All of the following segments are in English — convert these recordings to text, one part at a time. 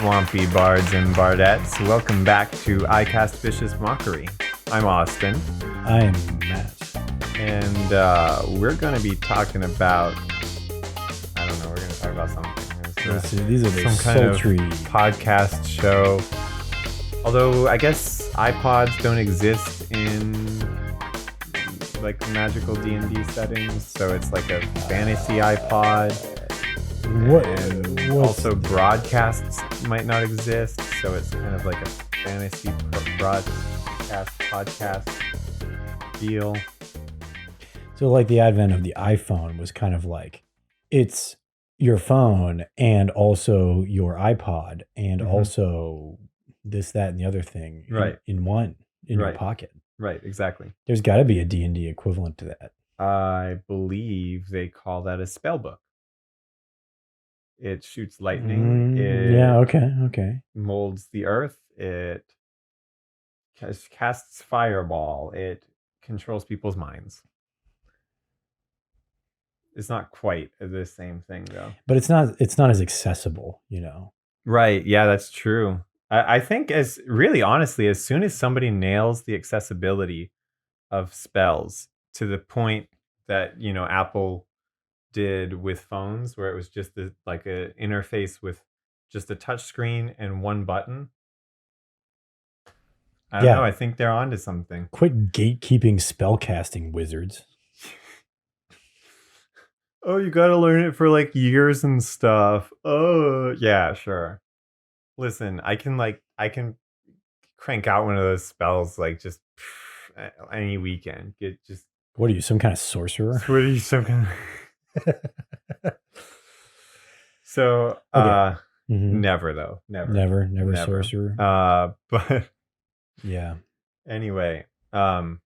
swampy bards and bardettes. Welcome back to I Cast Vicious Mockery. I'm Austin. I'm Matt. And we're going to be talking about, I don't know, we're going to talk about something. These are the some kind of sultry podcast show. Although I guess iPods don't exist in like magical D&D settings, so it's like a fantasy iPod. And also broadcasts might not exist, so it's kind of like a fantasy broadcast podcast deal. So like the advent of the iPhone was kind of like it's your phone and also your iPod and also this, that, and the other thing in one in your pocket. Right, exactly. There's got to be a D&D equivalent to that. I believe they call that a spell book. It shoots lightning. Okay. Molds the earth. It casts fireball. It controls people's minds. It's not quite the same thing, though. But it's not as accessible, you know. Right. Yeah, that's true. I think honestly, as soon as somebody nails the accessibility of spells to the point that, you know, Apple did with phones, where it was just like a interface with just a touch screen and one button. I don't know. I think they're onto something. Quit gatekeeping spellcasting, wizards. Oh, you got to learn it for like years and stuff. Oh, yeah, sure. Listen, I can crank out one of those spells like just any weekend. What are you, some kind of sorcerer? What are you, some kind of... So, never though. Never sorcerer. But yeah. Anyway, I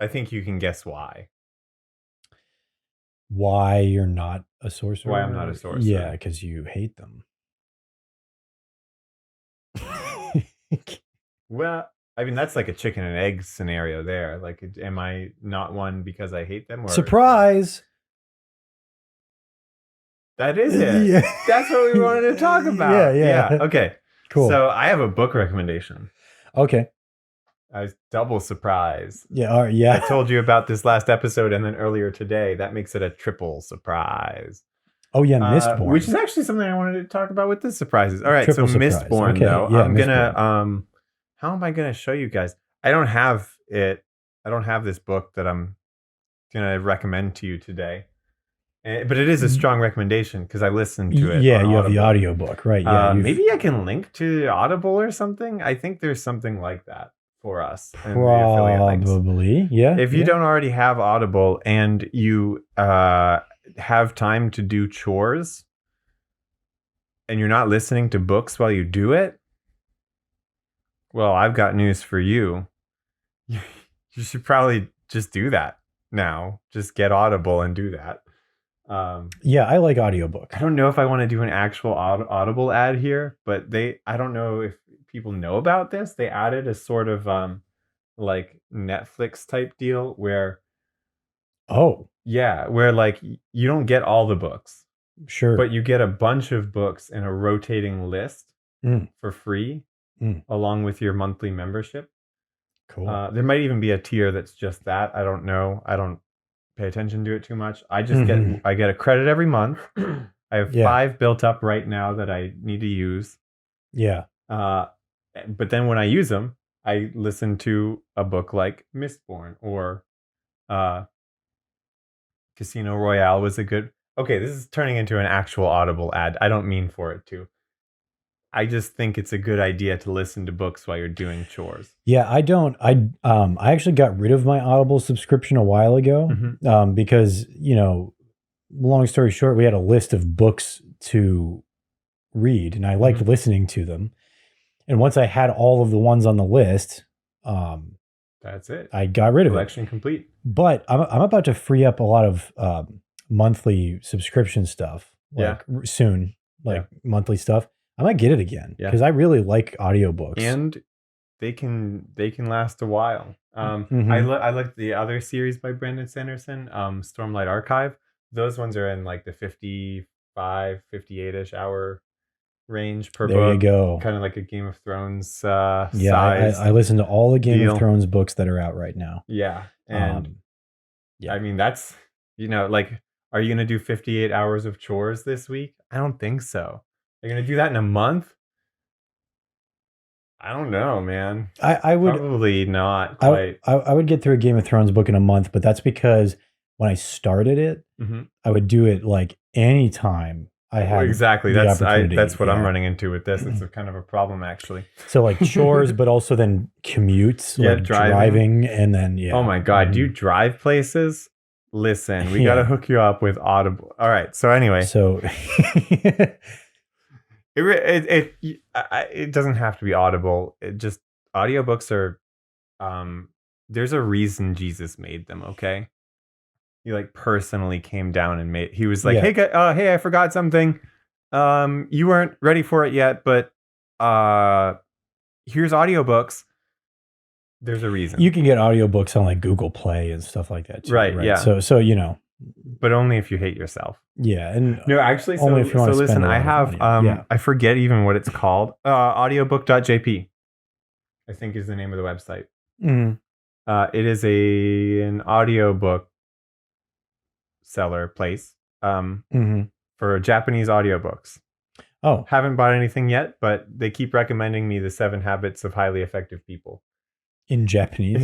think you can guess why. Why you're not a sorcerer? Why I'm not a sorcerer? Yeah, because you hate them. Well, I mean, that's like a chicken and egg scenario there. Like, am I not one because I hate them? Or surprise! That is it. Yeah. That's what we wanted to talk about. Yeah. Okay. Cool. So I have a book recommendation. Okay. I was double surprised. Yeah. Yeah. I told you about this last episode, and then earlier today. That makes it a triple surprise. Oh yeah, Mistborn, which is actually something I wanted to talk about with the surprises. All right, triple so surprise. Mistborn, okay. though, yeah, I'm Mistborn. gonna how am I gonna show you guys? I don't have it. I don't have this book that I'm gonna recommend to you today. But it is a strong recommendation because I listened to it. Yeah, you have the audiobook, right? Yeah. Maybe I can link to Audible or something. I think there's something like that for us. Probably, yeah. If you don't already have Audible and you have time to do chores and you're not listening to books while you do it, well, I've got news for you. You should probably just do that now. Just get Audible and do that. Yeah, I like audiobook. I don't know if I want to do an actual Audible ad here, but I don't know if people know about this. They added a sort of like Netflix type deal where where like you don't get all the books. Sure. But you get a bunch of books in a rotating list for free along with your monthly membership. Cool. There might even be a tier that's just that. I don't know. I don't pay attention to it too much. I just get a credit every month. I have 5 built up right now that I need to use. Yeah. But then when I use them, I listen to a book like Mistborn or Casino Royale was a good... Okay, this is turning into an actual Audible ad. I don't mean for it to. I just think it's a good idea to listen to books while you're doing chores. Yeah, I don't. I actually got rid of my Audible subscription a while ago because, you know, long story short, we had a list of books to read and I liked listening to them. And once I had all of the ones on the list, that's it. I got rid of it. Collection complete. But I'm about to free up a lot of monthly subscription stuff soon, monthly stuff. I might get it again because I really like audiobooks. And they can last a while. I like the other series by Brandon Sanderson, Stormlight Archive. Those ones are in like the 55, 58-ish hour range per There you book. go. Kind of like a Game of Thrones Yeah, size. I listen to all the Game deal. of Thrones books that are out right now. Yeah. And yeah. I mean, that's, like, are you going to do 58 hours of chores this week? I don't think so. Are you going to do that in a month? I don't know, man. I would Probably not quite. I would get through a Game of Thrones book in a month, but that's because when I started it, I would do it like anytime I had exactly. the That's opportunity. that's what I'm running into with this. It's a kind of a problem, actually. So like chores, but also then commutes, Yeah, like driving. and then Oh my God, do you drive places? Listen, we got to hook you up with Audible. All right. So anyway, so it doesn't have to be Audible. It just audiobooks are there's a reason Jesus made them, okay? He like personally came down and he was like, hey, I forgot something. You weren't ready for it yet, but here's audiobooks. There's a reason. You can get audiobooks on like Google Play and stuff like that too, right? Yeah. So but only if you hate yourself. Yeah, and no, actually, so listen, I have I forget even what it's called. Audiobook.jp, I think, is the name of the website. It is an audiobook seller place for Japanese audiobooks. Oh, haven't bought anything yet, but they keep recommending me the 7 Habits of Highly Effective People in Japanese.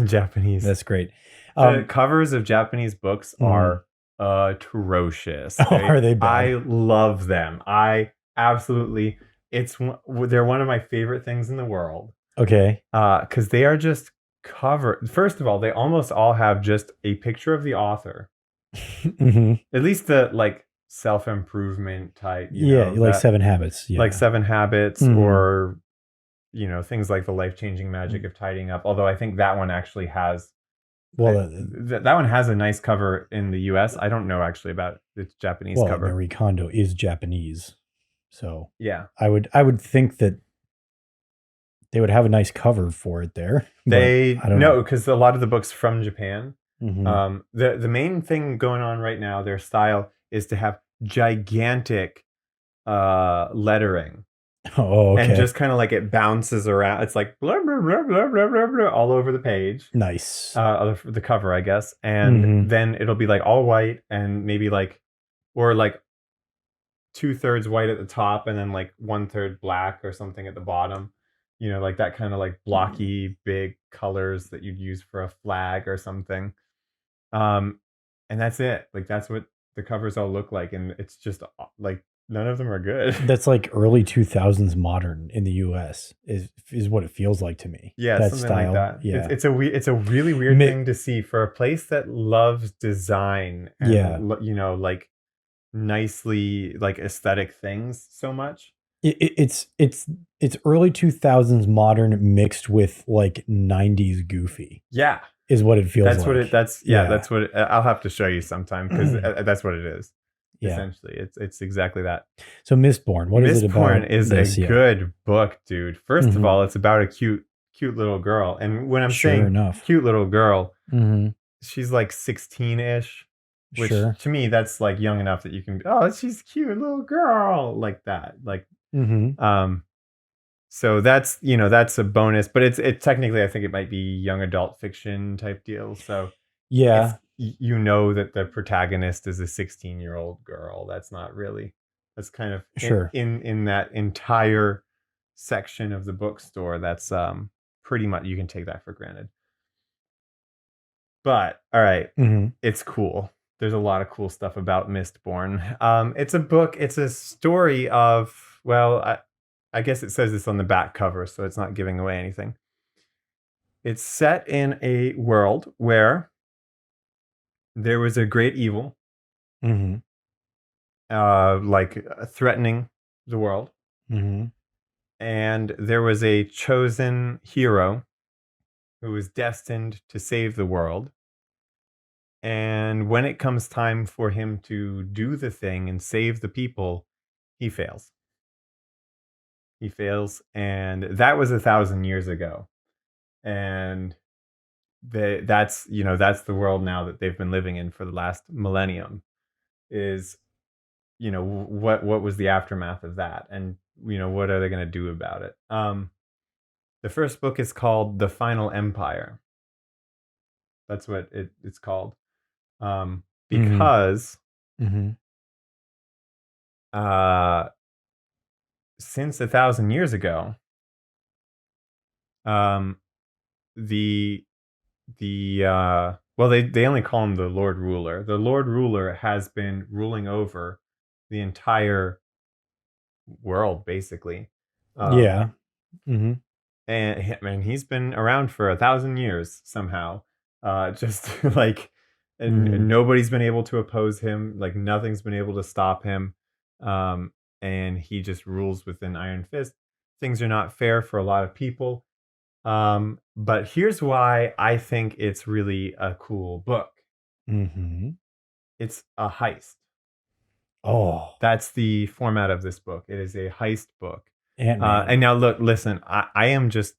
That's great. The covers of Japanese books are atrocious. Are they bad? I love them. I absolutely. They're one of my favorite things in the world. Okay. Because they are just covered. First of all, they almost all have just a picture of the author. At least the like self-improvement type. Like 7 Habits. Yeah. Like 7 Habits or things like The Life-Changing Magic of Tidying Up. Although I think that one actually has. Well, that one has a nice cover in the U.S. I don't know actually about its Japanese cover. Marie Kondo is Japanese, so yeah, I would think that they would have a nice cover for it there. I don't know, because a lot of the books from Japan. The main thing going on right now, their style is to have gigantic lettering. Oh, okay. And just kind of like it bounces around. It's like blah, blah, blah, blah, blah, blah, blah, all over the page. Nice. The cover, I guess. And then it'll be like all white and maybe like, or like 2/3 white at the top and then like 1/3 black or something at the bottom. Like that kind of like blocky, big colors that you'd use for a flag or something. And that's it. Like that's what the covers all look like. And it's just like, none of them are good. That's like early 2000s modern in the US is what it feels like to me. Yeah, that something style. like that. Yeah. It's a really weird thing to see for a place that loves design and like nicely like aesthetic things so much. It's early 2000s modern mixed with like 90s goofy. Yeah. Is what it feels like. That's what I'll have to show you sometime because that's what it is. Yeah. Essentially, it's exactly that. So Mistborn, what is it about? Mistborn is a good book, dude. First of all, it's about a cute little girl, and when I'm saying cute little girl, she's like 16-ish, which to me that's like young enough that you can. Oh, she's a cute little girl like that, like. So that's that's a bonus, but it's technically I think it might be young adult fiction type deal. So yeah. That the protagonist is a 16-year-old girl. That's not really. That's kind of in that entire section of the bookstore. That's pretty much you can take that for granted. But all right, it's cool. There's a lot of cool stuff about Mistborn. It's a book. It's a story of I guess it says this on the back cover, so it's not giving away anything. It's set in a world where there was a great evil, threatening the world. And there was a chosen hero who was destined to save the world. And when it comes time for him to do the thing and save the people, he fails. And that was 1,000 years ago. And that's the world now that they've been living in for the last millennium. Is what was the aftermath of that? And what are they going to do about it? The first book is called The Final Empire. That's what it's called. Because Mm-hmm. Since 1,000 years ago, the well, they only call him the Lord Ruler. The Lord Ruler has been ruling over the entire world, basically. Yeah. Mm-hmm. And he's been around for 1,000 years somehow. Just like, and nobody's been able to oppose him. Like nothing's been able to stop him. And he just rules with an iron fist. Things are not fair for a lot of people. But here's why I think it's really a cool book. Mm-hmm. It's a heist. Oh, That's the format of this book. It is a heist book. Ant-Man. And now listen, I am just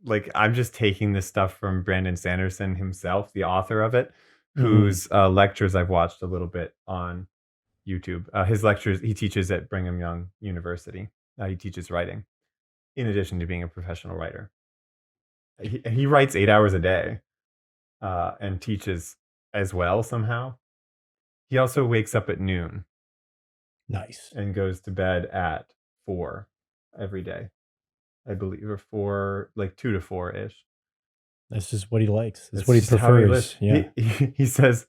like, I'm just taking this stuff from Brandon Sanderson himself, the author of it, whose lectures I've watched a little bit on YouTube. His lectures, he teaches at Brigham Young University. He teaches writing in addition to being a professional writer. He writes 8 hours a day and teaches as well somehow. He also wakes up at noon. Nice. And goes to bed at 4 every day, I believe, or 4, like 2 to 4-ish. That's just what he likes. That's what he prefers. He says,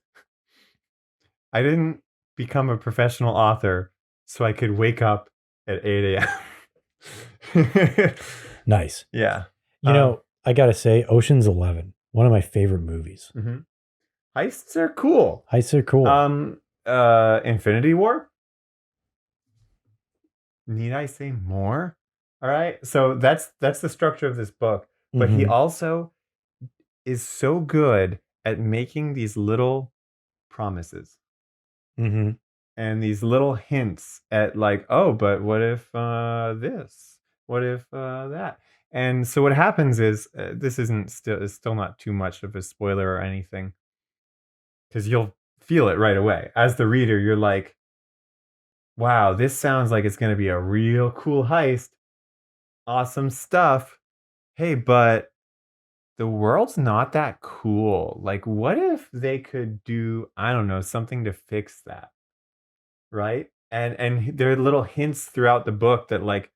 I didn't become a professional author so I could wake up at 8 a.m. Nice. Yeah. I got to say, Ocean's 11, one of my favorite movies. Mm-hmm. Heists are cool. Infinity War? Need I say more? All right. So that's the structure of this book. But he also is so good at making these little promises. Mm-hmm. And these little hints at like, oh, but what if this? What if that? And so what happens is this is still not too much of a spoiler or anything, because you'll feel it right away. As the reader, you're like, wow, this sounds like it's going to be a real cool heist. Awesome stuff. Hey, but the world's not that cool. Like, what if they could do, I don't know, something to fix that? Right? And there are little hints throughout the book that, like,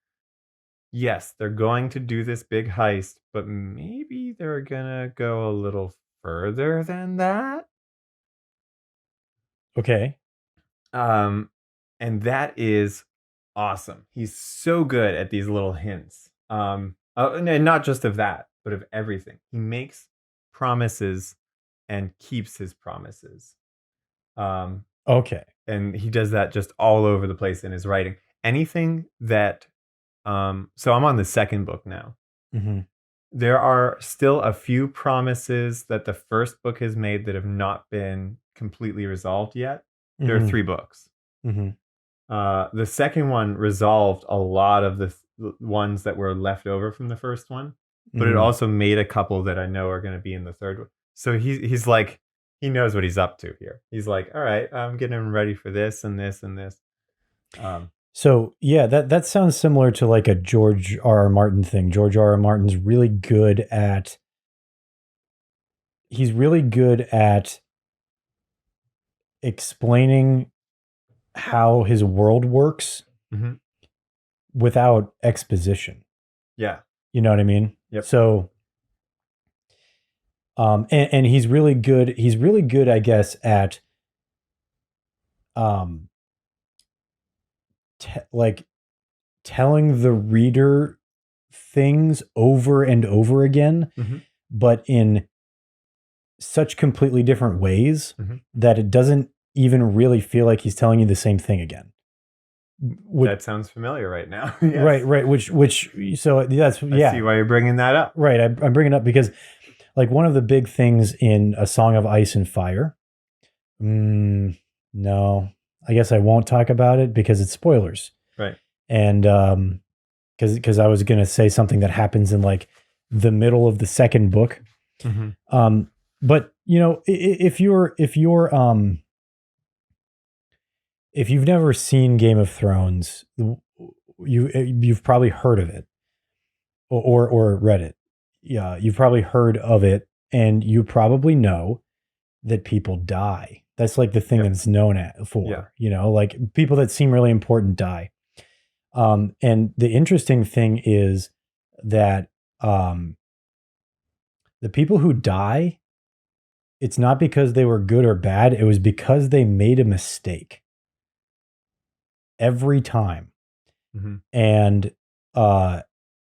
yes, they're going to do this big heist, but maybe they're gonna go a little further than that. Okay. And that is awesome. He's so good at these little hints. And not just of that, but of everything. He makes promises and keeps his promises. Okay. And he does that just all over the place in his writing. Anything that, so I'm on the second book now. Mm-hmm. There are still a few promises that the first book has made that have not been completely resolved yet. There are 3 books. Mm-hmm. The second one resolved a lot of the ones that were left over from the first one, but it also made a couple that I know are going to be in the third one. So he's like, he knows what he's up to here. He's like, all right, I'm getting ready for this and this and this. So yeah, that sounds similar to like a George R.R. Martin thing. George R.R. Martin's really good at. He's really good at explaining how his world works without exposition. Yeah. You know what I mean? Yep. So, and he's really good. He's really good, I guess, at, like telling the reader things over and over again, but in such completely different ways that it doesn't even really feel like he's telling you the same thing again. That sounds familiar right now. Yes. Right. Which, so that's, I see why you're bringing that up. Right. I'm bringing it up because, like, one of the big things in A Song of Ice and Fire, no, I guess I won't talk about it because it's spoilers. Right. And because I was going to say something that happens in like the middle of the second book. But you know, if you've never seen Game of Thrones, you've probably heard of it or read it. Yeah, you've probably heard of it, and you probably know that people die. That's like the thing Yep. that it's known for. Like people that seem really important die. And the interesting thing is that the people who die, it's not because they were good or bad. It was because they made a mistake every time. Mm-hmm. And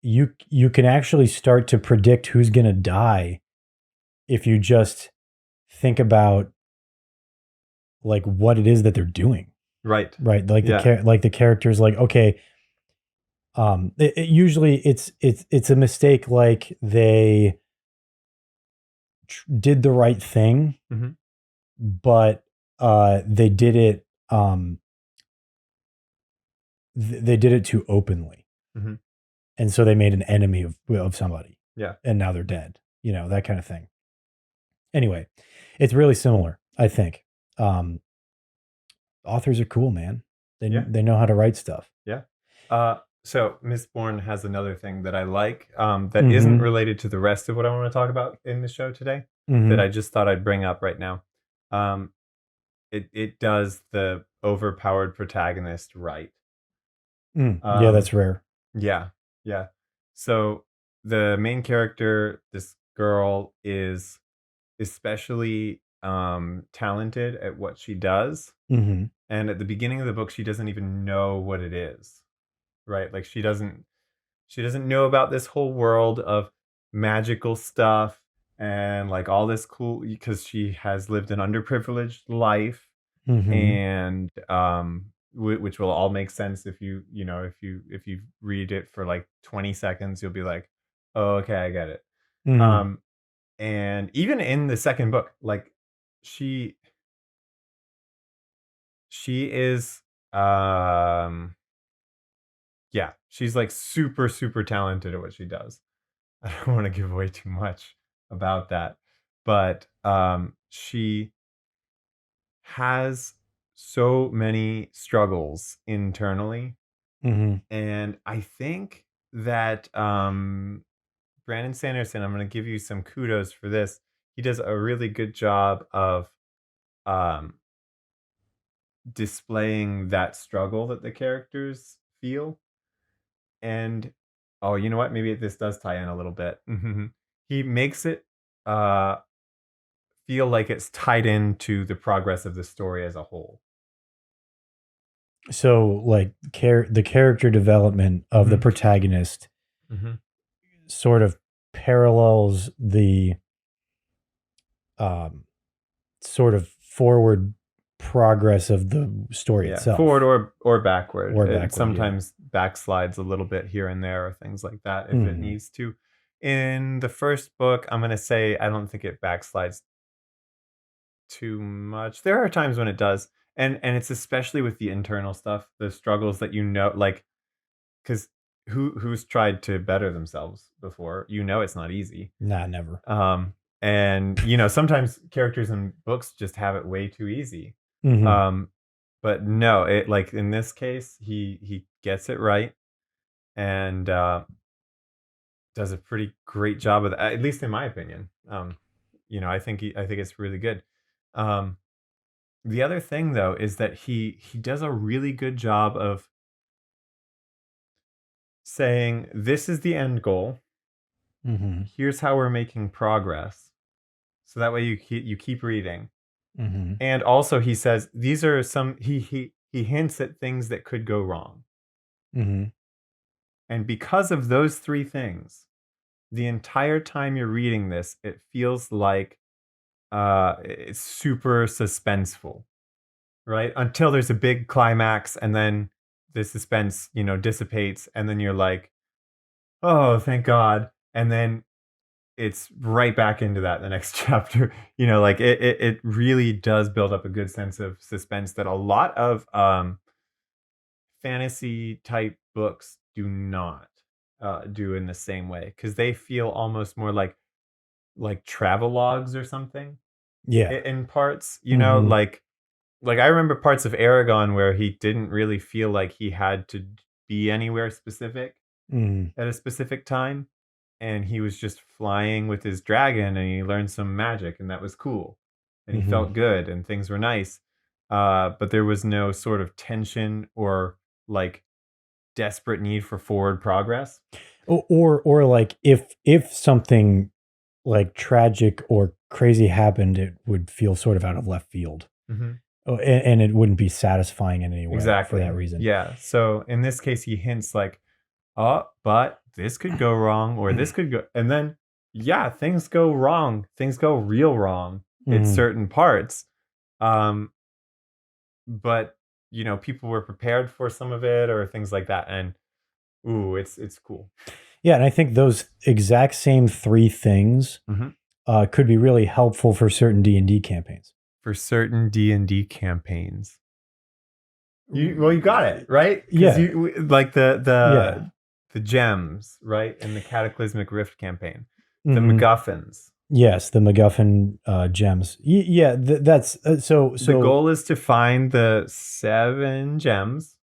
you can actually start to predict who's going to die if you just think about like what it is that they're doing. Right. Like the characters, like, okay, usually it's a mistake, like they did the right thing, Mm-hmm. but they did it they did it too openly. Mm-hmm. And so they made an enemy of somebody. Yeah. And now they're dead. That kind of thing. Anyway, it's really similar, I think. Authors are cool, man. They know how to write stuff. Yeah. So Mistborn has another thing that I like that isn't related to the rest of what I want to talk about in the show today, that I just thought I'd bring up right now. It does the overpowered protagonist right. Yeah, that's rare. Yeah. So the main character, this girl, is especially talented at what she does. Mm-hmm. And at the beginning of the book, she doesn't even know what it is, right? Like she doesn't know about this whole world of magical stuff and like all this cool, because she has lived an underprivileged life, and which will all make sense if you read it for like 20 seconds, you'll be like, oh, okay, I get it. And even in the second book, like she is she's like super, super talented at what she does. I don't want to give away too much about that, but she has so many struggles internally. And I think that Brandon Sanderson, I'm going to give you some kudos for this. He does a really good job of displaying that struggle that the characters feel. And you know what? Maybe this does tie in a little bit. He makes it feel like it's tied into the progress of the story as a whole. So, like, the character development of the protagonist sort of parallels the sort of forward progress of the story itself. Forward or backward. It sometimes backslides a little bit here and there, or things like that if it needs to. In the first book, I'm going to say I don't think it backslides too much. There are times when it does. And it's especially with the internal stuff, the struggles that like, because who's tried to better themselves before? It's not easy. Nah, never. And sometimes characters in books just have it way too easy. But no, it, like in this case, he gets it right, and does a pretty great job of that, at least in my opinion. I think it's really good. The other thing, though, is that he does a really good job of saying, this is the end goal. Here's how we're making progress. So that way you keep reading. And also he says, these are some, he hints at things that could go wrong. And because of those three things, the entire time you're reading this, it feels like it's super suspenseful, right? Until there's a big climax, and then the suspense, dissipates, and then you're like, oh, thank God. And then it's right back into that in the next chapter. Like it really does build up a good sense of suspense that a lot of fantasy type books do not do in the same way, because they feel almost more like travelogues or something. Yeah. In parts, like I remember parts of Aragon where he didn't really feel like he had to be anywhere specific at a specific time, and he was just flying with his dragon, and he learned some magic, and that was cool, and he felt good, and things were nice, but there was no sort of tension or like desperate need for forward progress. Or like if something like tragic or crazy happened, it would feel sort of out of left field. Oh, and it wouldn't be satisfying in any way for that reason. Yeah. So in this case, he hints like, oh, but this could go wrong, or this could go, and then yeah, things go wrong. Things go real wrong in certain parts. But you know, people were prepared for some of it or things like that, and ooh, it's cool. Yeah, and I think those exact same 3 things could be really helpful for certain D&D campaigns. For certain D&D campaigns. You got it, right? Yeah. Like the gems, right? In the Cataclysmic Rift campaign. The MacGuffins. Yes, the MacGuffin gems. Yeah, that's so. The goal is to find the 7 gems,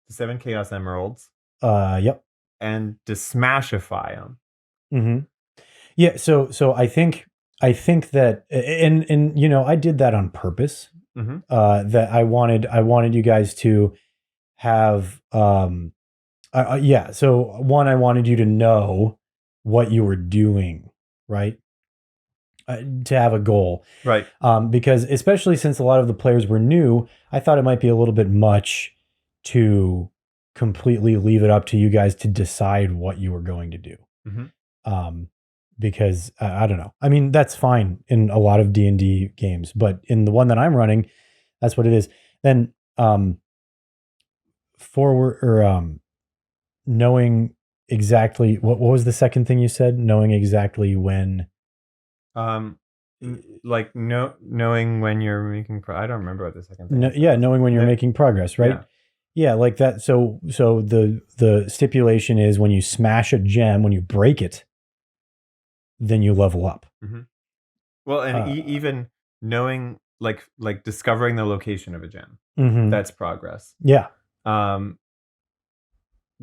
the 7 Chaos Emeralds. Yep. And to smashify them. Yeah, so I think that, and you know, I did that on purpose. That I wanted you guys to have, yeah. So one, I wanted you to know what you were doing, right? To have a goal, right? Because especially since a lot of the players were new, I thought it might be a little bit much to completely leave it up to you guys to decide what you were going to do. Because I don't know. I mean, that's fine in a lot of D&D games, but in the one that I'm running, that's what it is. Then forward or knowing exactly what was the second thing you said? Knowing exactly when. Like knowing when you're making. I don't remember what the second thing. Yeah, knowing when you're making progress, right? Yeah, like that. So the stipulation is when you smash a gem, when you break it, then you level up. Well, and even knowing, like discovering the location of a gem, that's progress. Yeah.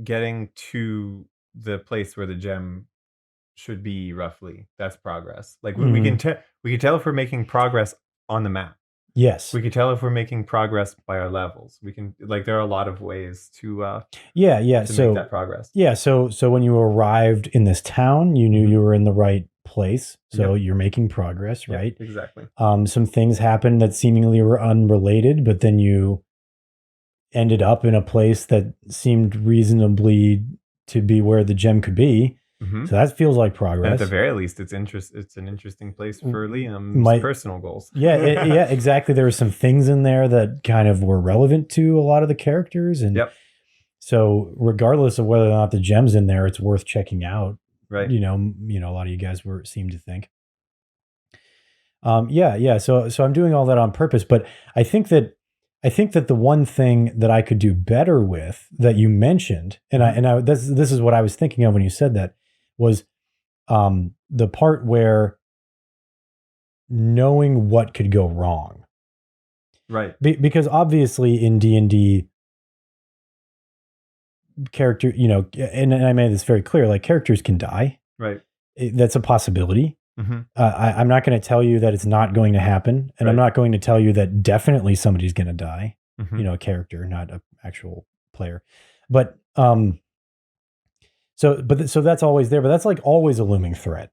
Getting to the place where the gem should be, roughly, that's progress. Like we can tell if we're making progress on the map. Yes. We can tell if we're making progress by our levels. We can, like, there are a lot of ways to make that progress. Yeah, so when you arrived in this town, you knew you were in the right place. So you're making progress, right? Exactly. Some things happened that seemingly were unrelated, but then you ended up in a place that seemed reasonably to be where the gem could be. So that feels like progress. And at the very least, it's an interesting place for Liam's personal goals. Yeah, exactly. There were some things in there that kind of were relevant to a lot of the characters, and so regardless of whether or not the gem's in there, it's worth checking out. Right. You know, a lot of you guys seem to think. So I'm doing all that on purpose, but I think that the one thing that I could do better with that you mentioned, and this is what I was thinking of when you said that, was the part where knowing what could go wrong. Right. Because obviously in D&D, character, you know, and I made this very clear, like, characters can die. Right. That's a possibility. I'm not going to tell you that it's not going to happen. And I'm not going to tell you that definitely somebody's going to die, you know, a character, not an actual player. But, so that's always there, but that's like always a looming threat.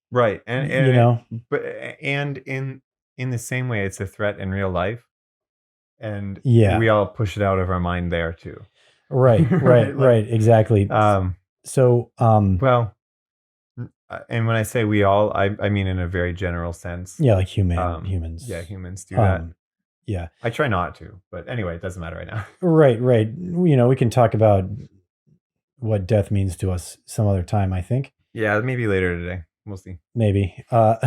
Right. And you know, but in the same way, it's a threat in real life. And we all push it out of our mind there too. Right. Exactly. Well, and when I say we all, I mean in a very general sense. Yeah, like humans. Yeah, humans do that. Yeah. I try not to, but anyway, it doesn't matter right now. Right. You know, we can talk about what death means to us some other time, I think. Yeah, maybe later today. We'll see. Maybe. So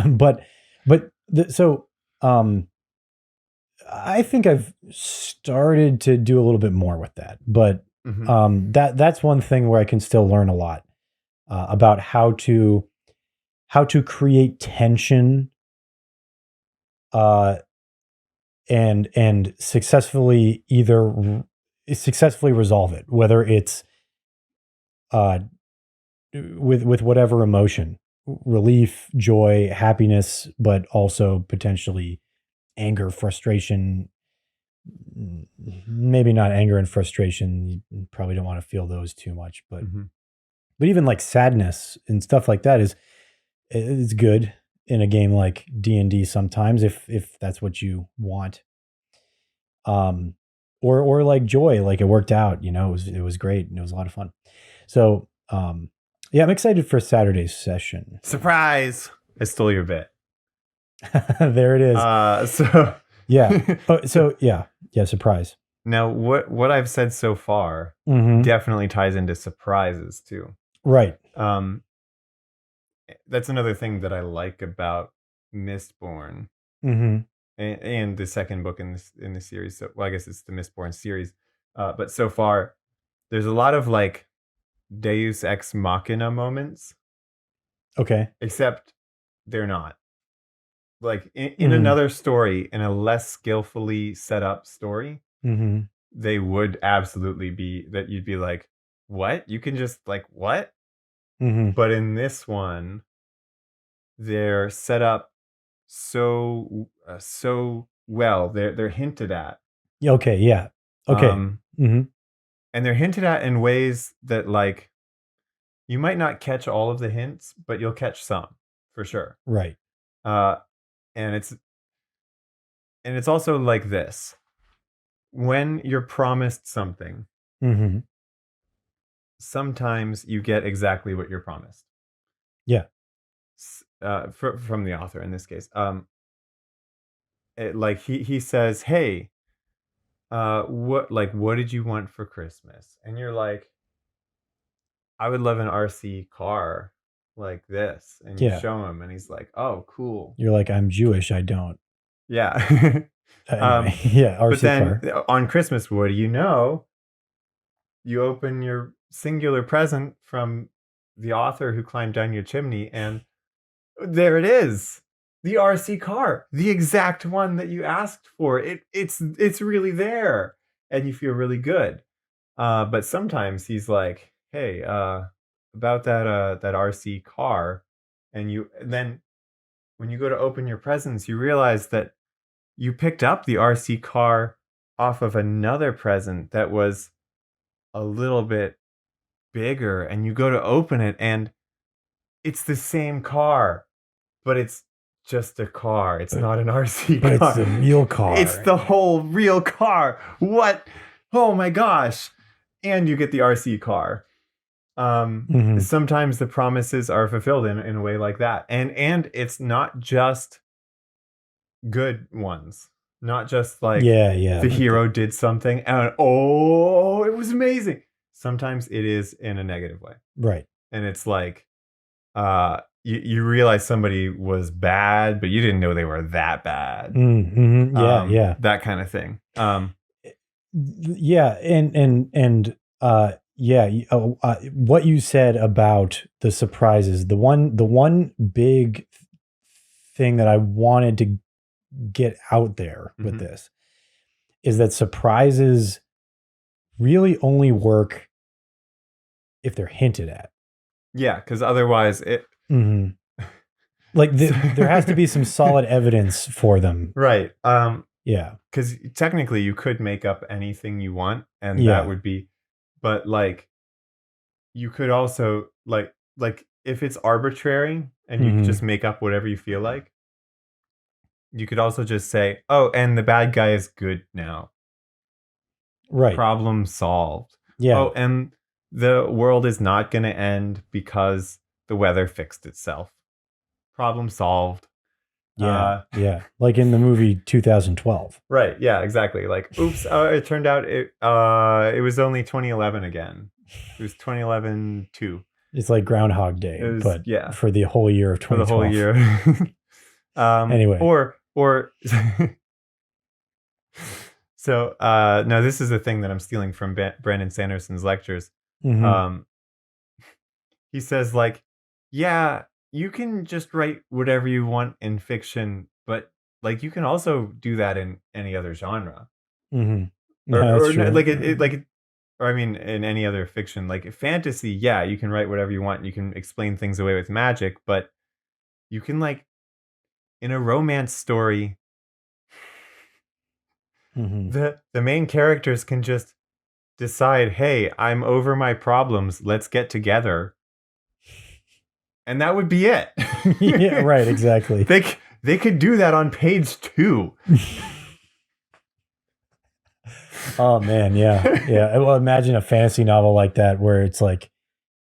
I think I've started to do a little bit more with that, but that's one thing where I can still learn a lot about how to create tension and successfully either successfully resolve it, whether it's uh, with whatever emotion, relief, joy, happiness, but also potentially anger, frustration. Maybe not anger and frustration. You probably don't want to feel those too much, but even like sadness and stuff like that is good in a game like D&D sometimes if that's what you want. Or like joy, like it worked out, it was great and it was a lot of fun. So, yeah, I'm excited for Saturday's session. Surprise! I stole your bit. There it is. So yeah. Yeah, surprise. Now, what I've said so far definitely ties into surprises too. Right. That's another thing that I like about Mistborn, and the second book in the series. So, well, I guess it's the Mistborn series. But so far, there's a lot of like Deus Ex Machina moments. Okay. Except they're not. Like in another story, in a less skillfully set up story, they would absolutely be that you'd be like, what? You can just like, what? But in this one, they're set up so well. They're hinted at. Okay. Yeah. Okay. And they're hinted at in ways that like you might not catch all of the hints, but you'll catch some for sure. Right. And it's also like this. When you're promised something, sometimes you get exactly what you're promised. Yeah. From the author in this case. Like he says, hey, what did you want for Christmas? And you're like, I would love an RC car like this. And you show him and he's like, oh, cool. You're like, I'm Jewish, I don't. Yeah. Anyway, yeah, RC but then car. On Christmas, what do you know? You open your singular present from the author who climbed down your chimney, and there it is. The RC car, the exact one that you asked for. It's really there, and you feel really good. But sometimes he's like, hey, about that RC car, and then when you go to open your presents, you realize that you picked up the RC car off of another present that was a little bit bigger, and you go to open it and it's the same car, but it's just a car. It's not an RC car. But it's the real car. It's the whole real car. What? Oh my gosh. And you get the RC car. Sometimes the promises are fulfilled in a way like that. And it's not just good ones. Not just like the hero did something and oh, it was amazing. Sometimes it is in a negative way. Right. And it's like you realize somebody was bad, but you didn't know they were that bad. That kind of thing. What you said about the surprises, the one big thing that I wanted to get out there with this is that surprises really only work if they're hinted at. Yeah, because otherwise it like there has to be some solid evidence for them. Right. Yeah. Because technically you could make up anything you want, and that would be, but like you could also like if it's arbitrary and you could just make up whatever you feel like, you could also just say, oh, and the bad guy is good now. Right. Problem solved. Yeah. Oh, and the world is not going to end because the weather fixed itself. Problem solved. Yeah. Like in the movie 2012. Right. Yeah, exactly. Like, oops, it turned out it was only 2011 again. It was 2011 too. It's like Groundhog Day, but for the whole year of 2012. For the whole year. Anyway. Or so no, this is a thing that I'm stealing from Brandon Sanderson's lectures. He says like, yeah, you can just write whatever you want in fiction, but like you can also do that in any other genre. No, that's true. Or I mean, in any other fiction, like fantasy, yeah, you can write whatever you want. You can explain things away with magic, but you can like in a romance story, the main characters can just decide, hey, I'm over my problems. Let's get together. And that would be it. Yeah, right, exactly. They could do that on page 2. Oh man, yeah. Yeah. Well, imagine a fantasy novel like that where it's like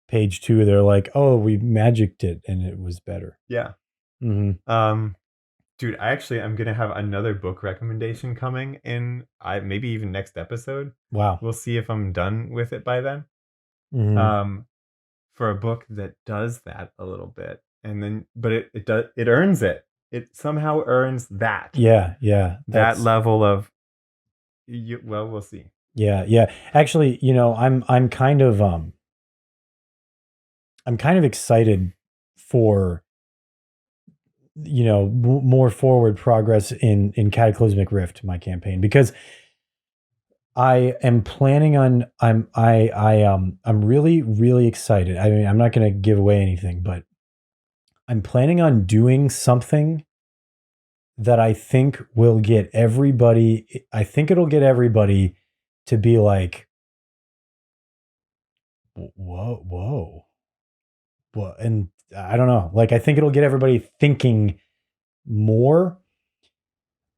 page 2, they're like, oh, we magicked it and it was better. Yeah. Dude, I'm gonna have another book recommendation coming in maybe even next episode. Wow. We'll see if I'm done with it by then. For a book that does that a little bit. And then but it earns it. It somehow earns that. Yeah, yeah. That level of we'll see. Yeah, yeah. Actually, I'm kind of excited for more forward progress in Cataclysmic Rift, my campaign, because I am planning on I'm really, really excited. I mean, I'm not going to give away anything, but I'm planning on doing something that I think will get everybody. I think it'll get everybody to be like, whoa. Well, and I don't know. Like, I think it'll get everybody thinking more.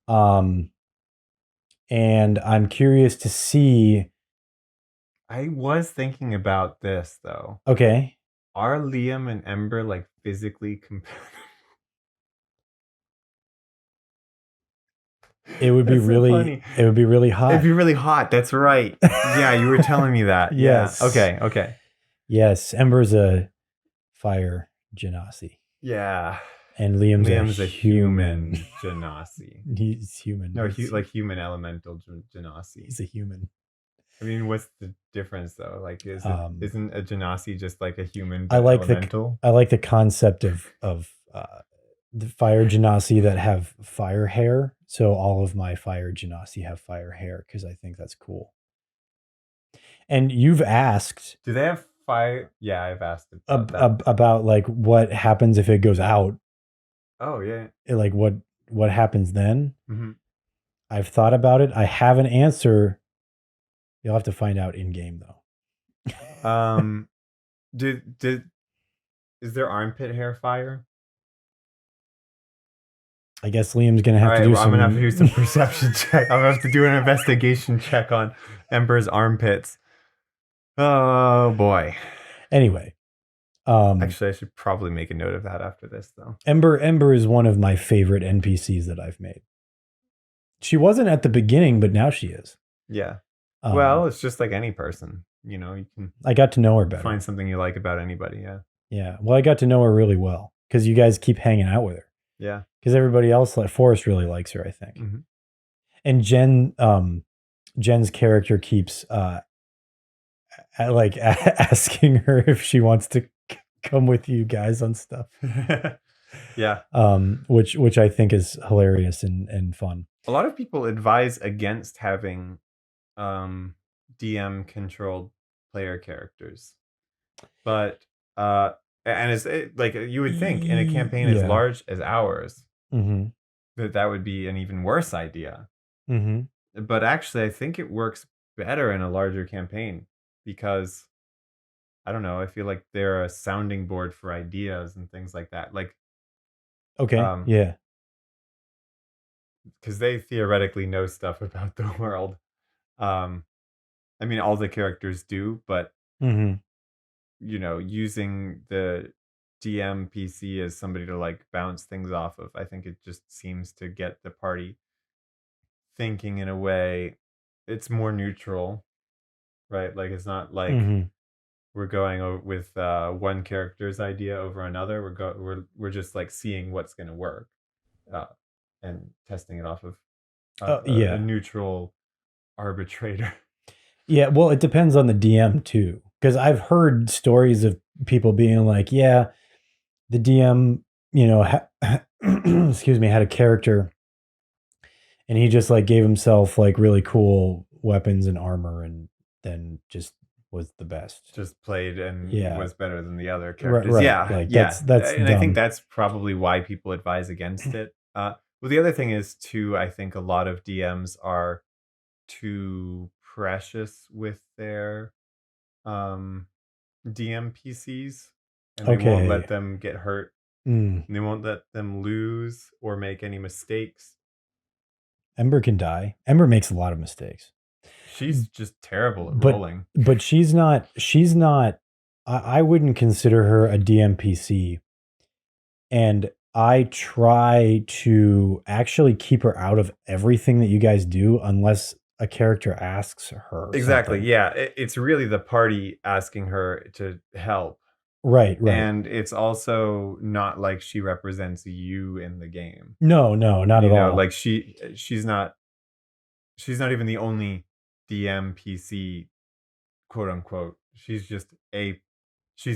And I'm curious to see. I was thinking about this though. Okay. Are Liam and Ember like physically compatible? It would be really hot. It'd be really hot. That's right. Yeah, you were telling me that. Yes. Yeah. Okay. Yes, Ember's a fire genasi. Yeah. And Liam's a human genasi. He's human. No, like human elemental genasi. He's a human. I mean, what's the difference though? Like, isn't a genasi just like a human elemental? I like the concept of the fire genasi that have fire hair. So all of my fire genasi have fire hair because I think that's cool. And you've asked, do they have fire? Yeah, I've asked about like what happens if it goes out. Oh yeah. Like what happens then? Mm-hmm. I've thought about it. I have an answer. You'll have to find out in game though. Is there armpit hair fire? I guess Liam's gonna have to do some. I'm gonna have to do some perception check. I'm gonna have to do an investigation check on Ember's armpits. Oh boy. Anyway, actually, I should probably make a note of that after this, though. Ember is one of my favorite NPCs that I've made. She wasn't at the beginning, but now she is. Yeah. Well, it's just like any person, you can. I got to know her better. Find something you like about anybody. Yeah. Yeah. Well, I got to know her really well because you guys keep hanging out with her. Yeah. Because everybody else, like Forrest, really likes her, I think. Mm-hmm. And Jen's character keeps asking her if she wants to come with you guys on stuff. Yeah. Which I think is hilarious and fun. A lot of people advise against having DM controlled player characters, but and it's like you would think in a campaign as large as ours, that would be an even worse idea. But actually, I think it works better in a larger campaign because I don't know. I feel like they're a sounding board for ideas and things like that. Like, okay, yeah, because they theoretically know stuff about the world. I mean, all the characters do, but using the DM PC as somebody to like bounce things off of, I think it just seems to get the party thinking in a way. It's more neutral, right? Like it's not like we're going over with one character's idea over another. We're just like seeing what's going to work and testing it off of a neutral arbitrator. Yeah, well, it depends on the DM too, because I've heard stories of people being like, "Yeah, the DM, excuse me, had a character, and he just like gave himself like really cool weapons and armor, and then just was the best. Just played and Yeah. was better than the other Right, characters. right. Yeah, Like, yeah. that's And I think dumb. that's probably why people advise against it. Well, the other thing is too, I think a lot of DMs are too precious with their DM PCs, and they won't let Okay. them get hurt, Mm. and they won't let them lose or make any mistakes. Ember can die. Ember makes a lot of mistakes. She's just terrible at But rolling. but she's not I wouldn't consider her a DMPC. And I try to actually keep her out of everything that you guys do unless a character asks her Exactly. something. Yeah, it's really the party asking her to help. Right. And it's also not like she represents you in the game. No, not at all. Like she's not even the only DM PC, quote unquote. She's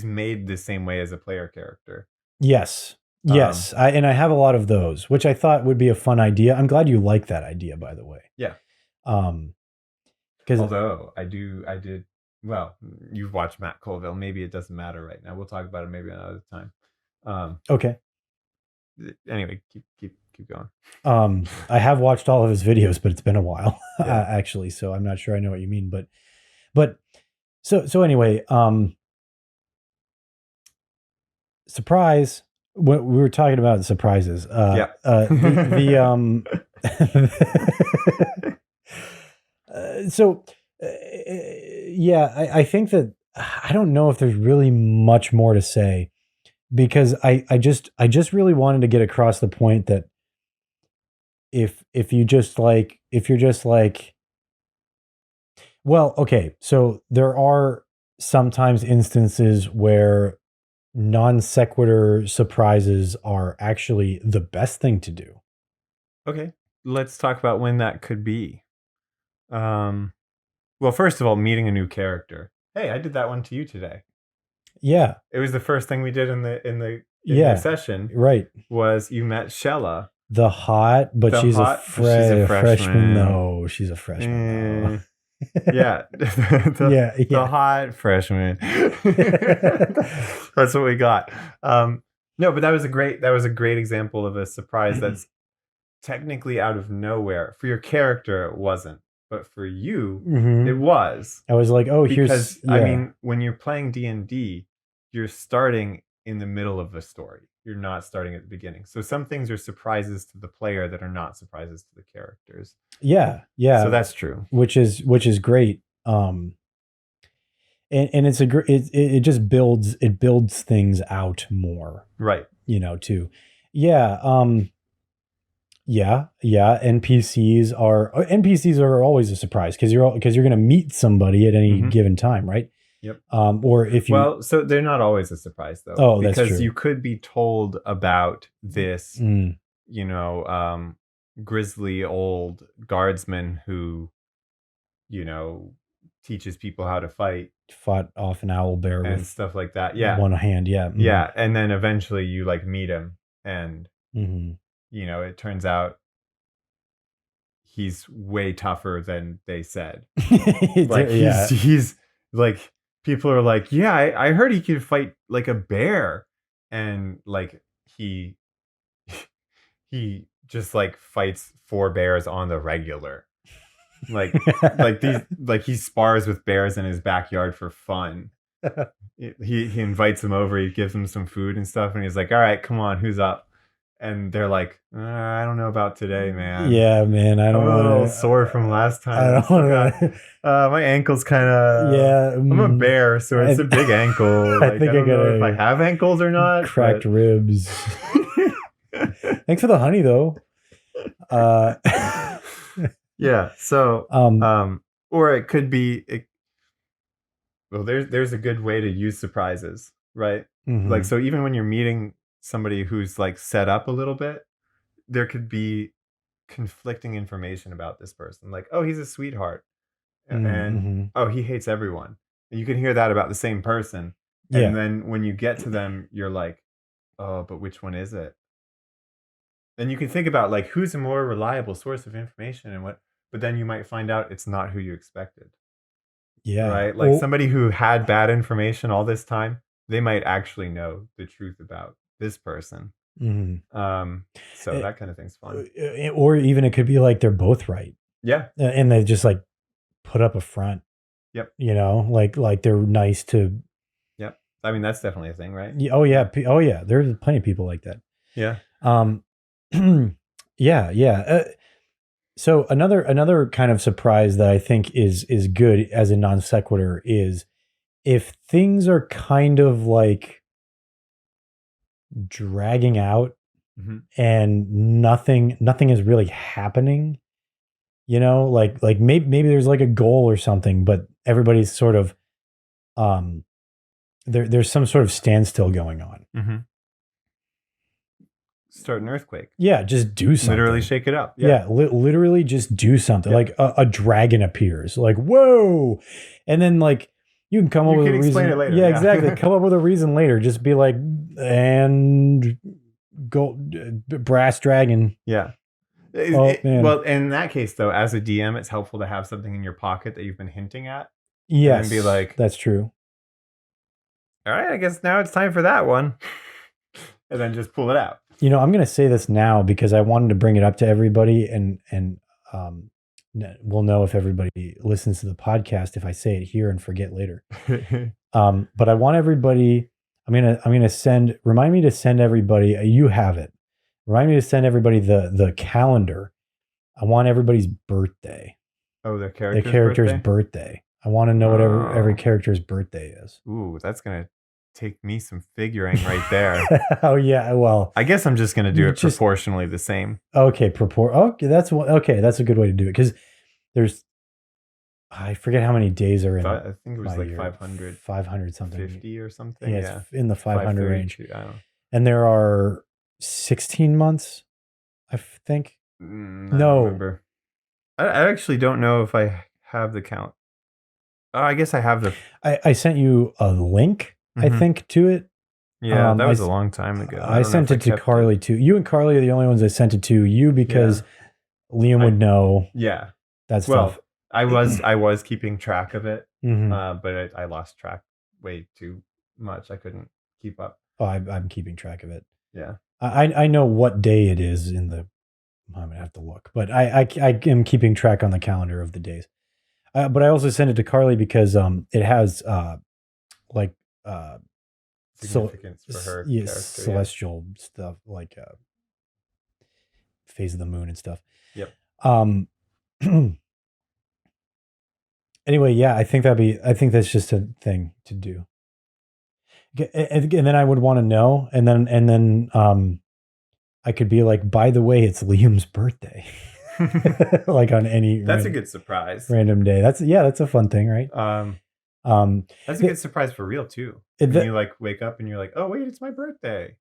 made the same way as a player character. Yes. Yes. I have a lot of those, which I thought would be a fun idea. I'm glad you like that idea, by the way. Yeah. Because although I did. Well, you've watched Matt Colville. Maybe it doesn't matter right now. We'll talk about it maybe another time. Okay. Anyway, keep going. I have watched all of his videos, but it's been a while, Yeah. actually. So I'm not sure I know what you mean, but so anyway, surprise. What we were talking about surprises. Yeah. Yeah, I think that I don't know if there's really much more to say, because I just really wanted to get across the point that if you're just like, well, okay, so there are sometimes instances where non sequitur surprises are actually the best thing to do. Okay, let's talk about when that could be. Well, first of all, meeting a new character. Hey, I did that one to you today. Yeah, it was the first thing we did in the session. Right, was you met Shella, the hot, but she's a freshman. No, she's a freshman. Yeah, the hot freshman. That's what we got. No, but that was a great example of a surprise that's technically out of nowhere. For your character, it wasn't, but for you, it was. I was like, oh, because I mean, when you're playing D&D, you're starting in the middle of the story. You're not starting at the beginning. So some things are surprises to the player that are not surprises to the characters. Yeah. So that's true. Which is great. And it's it just builds things out more. Right. Too. Yeah. Yeah. NPCs are always a surprise, because you're going to meet somebody at any given time, right? Yep. Or if you so they're not always a surprise though. Oh, that's true. Because you could be told about this, grisly old guardsman who, teaches people how to fight. Fought off an owl bear and with stuff like that. Yeah. One hand. Yeah. Yeah. And then eventually you meet him, and it turns out he's way tougher than they said. He's like, people are like, yeah, I heard he could fight like a bear, and he just fights 4 bears on the regular. He spars with bears in his backyard for fun. He invites them over, he gives them some food and stuff, and he's like, all right, come on, who's up? And they're like, I don't know about today, man. Yeah, man. I'm a little sore from last time. My ankle's kind of. Yeah. I'm a bear, so it's a big ankle. I think I don't know if I have ankles or not. Cracked ribs. Thanks for the honey, though. Yeah. So, or it could be. Well, there's a good way to use surprises, right? So even when you're meeting somebody who's set up a little bit, there could be conflicting information about this person. Oh, he's a sweetheart, and oh, he hates everyone. And you can hear that about the same person. And then when you get to them, you're like, oh, but which one is it? And you can think about who's a more reliable source of information and what. but then you might find out it's not who you expected. Yeah. Right? Like somebody who had bad information all this time, they might actually know the truth about this person. So that kind of thing's fun. Or even it could be like they're both right. Yeah. And they just like put up a front. Yep. You know, like they're nice to. Yep. I mean, that's definitely a thing, right? Oh yeah. Oh yeah. There's plenty of people like that. Yeah. Yeah. So another kind of surprise that I think is good as a non sequitur is if things are kind of like dragging out and nothing is really happening, you know, like maybe there's like a goal or something, but everybody's sort of there's some sort of standstill going on. Start an earthquake. Yeah, just do something. Literally shake it up. Yeah, literally just do something. Yeah. Like a dragon appears. Like, whoa. And then like you can come up with a reason. Explain it later. Yeah, exactly. Come up with a reason later. Just be like, and go brass dragon. Yeah. Man. Well, in that case though, as a DM, it's helpful to have something in your pocket that you've been hinting at. Yes. And be like, that's true. All right, I guess now it's time for that one. And then just pull it out. You know, I'm going to say this now because I wanted to bring it up to everybody, and we'll know if everybody listens to the podcast if I say it here and forget later. But I want everybody. I'm gonna send. Remind me to send everybody. You have it. Remind me to send everybody the calendar. I want everybody's birthday. Oh, the character's birthday. I want to know what every character's birthday is. Ooh, that's gonna take me some figuring right there. Oh yeah, well, I guess I'm just gonna do it proportionally the same. Okay, okay, that's a good way to do it because there's I forget how many days are in. I think it was like year. 500 something, 50 or something. Yeah, it's in the 500 range. I don't know. And there are 16 months, I think. I don't remember. I actually don't know if I have the count. I guess I have the. I sent you a link. I think to it. Yeah, that was a long time ago. I sent it to Carly too. You and Carly are the only ones I sent it to. You because Liam would know. Yeah, that stuff. Well, I was keeping track of it, but I lost track way too much. I couldn't keep up. Oh, I'm keeping track of it. Yeah, I know what day it is in the. I'm gonna have to look, but I am keeping track on the calendar of the days. But I also sent it to Carly because it has significance for her. Yes, celestial stuff like phase of the moon and stuff. Yep. Anyway, yeah, I think that's just a thing to do. And then I would want to know, and then I could be like, by the way, it's Liam's birthday. Like on any a good surprise. Random day. That's a fun thing, right? That's a good surprise for real too. When you like wake up and you're like, oh wait, it's my birthday.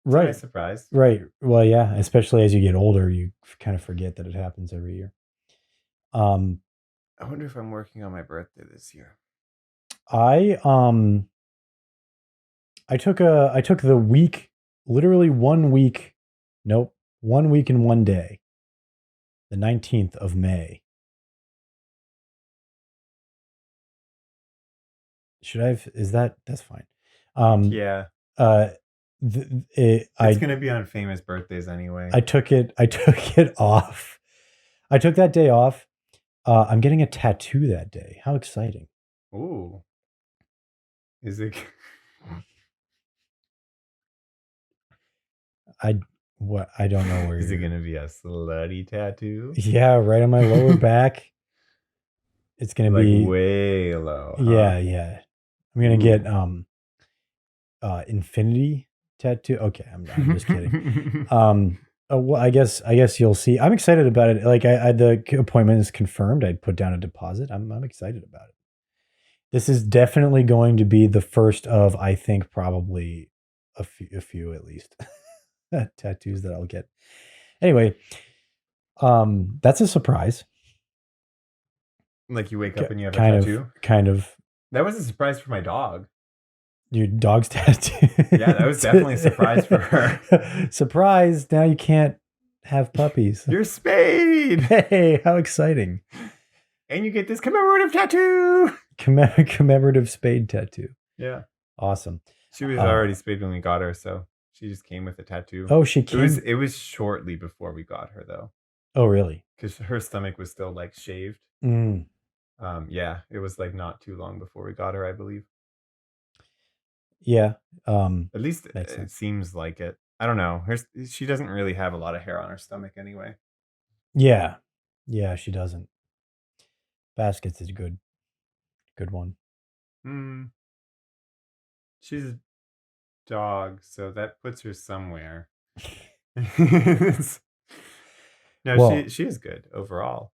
It's right. A nice surprise. Right. Well, yeah, especially as you get older, you kind of forget that it happens every year. I wonder if I'm working on my birthday this year. I took the week, literally 1 week. Nope. 1 week and 1 day. The 19th of May. That's fine. Yeah. It's going to be on famous birthdays anyway. I took it off. I took that day off. I'm getting a tattoo that day. How exciting. Ooh. Is it? I don't know where. Is it going to be a slutty tattoo? Yeah, right on my lower back. It's going to be way low. Huh? Yeah. I'm going to get infinity tattoo. Okay, I'm just kidding. Well, I guess you'll see. I'm excited about it. Like the appointment is confirmed. I'd put down a deposit. I'm excited about it. This is definitely going to be the first of, I think, probably a few at least tattoos that I'll get. Anyway, that's a surprise. Like you wake up and you have a tattoo? Kind of. That was a surprise for my dog. Your dog's tattoo. Yeah, that was definitely a surprise for her. Surprise. Now you can't have puppies. You're Spade. Hey, how exciting. And you get this commemorative tattoo. Commemorative Spade tattoo. Yeah. Awesome. She was already Spade when we got her, so she just came with a tattoo. Oh, she came. It was shortly before we got her, though. Oh, really? Because her stomach was still like shaved. Mm. Yeah, it was like not too long before we got her, I believe. Yeah. At least it seems like it. I don't know. She doesn't really have a lot of hair on her stomach anyway. Yeah. Yeah, she doesn't. Baskets is good. Good one. She's a dog, so that puts her somewhere. No, well, she is good overall.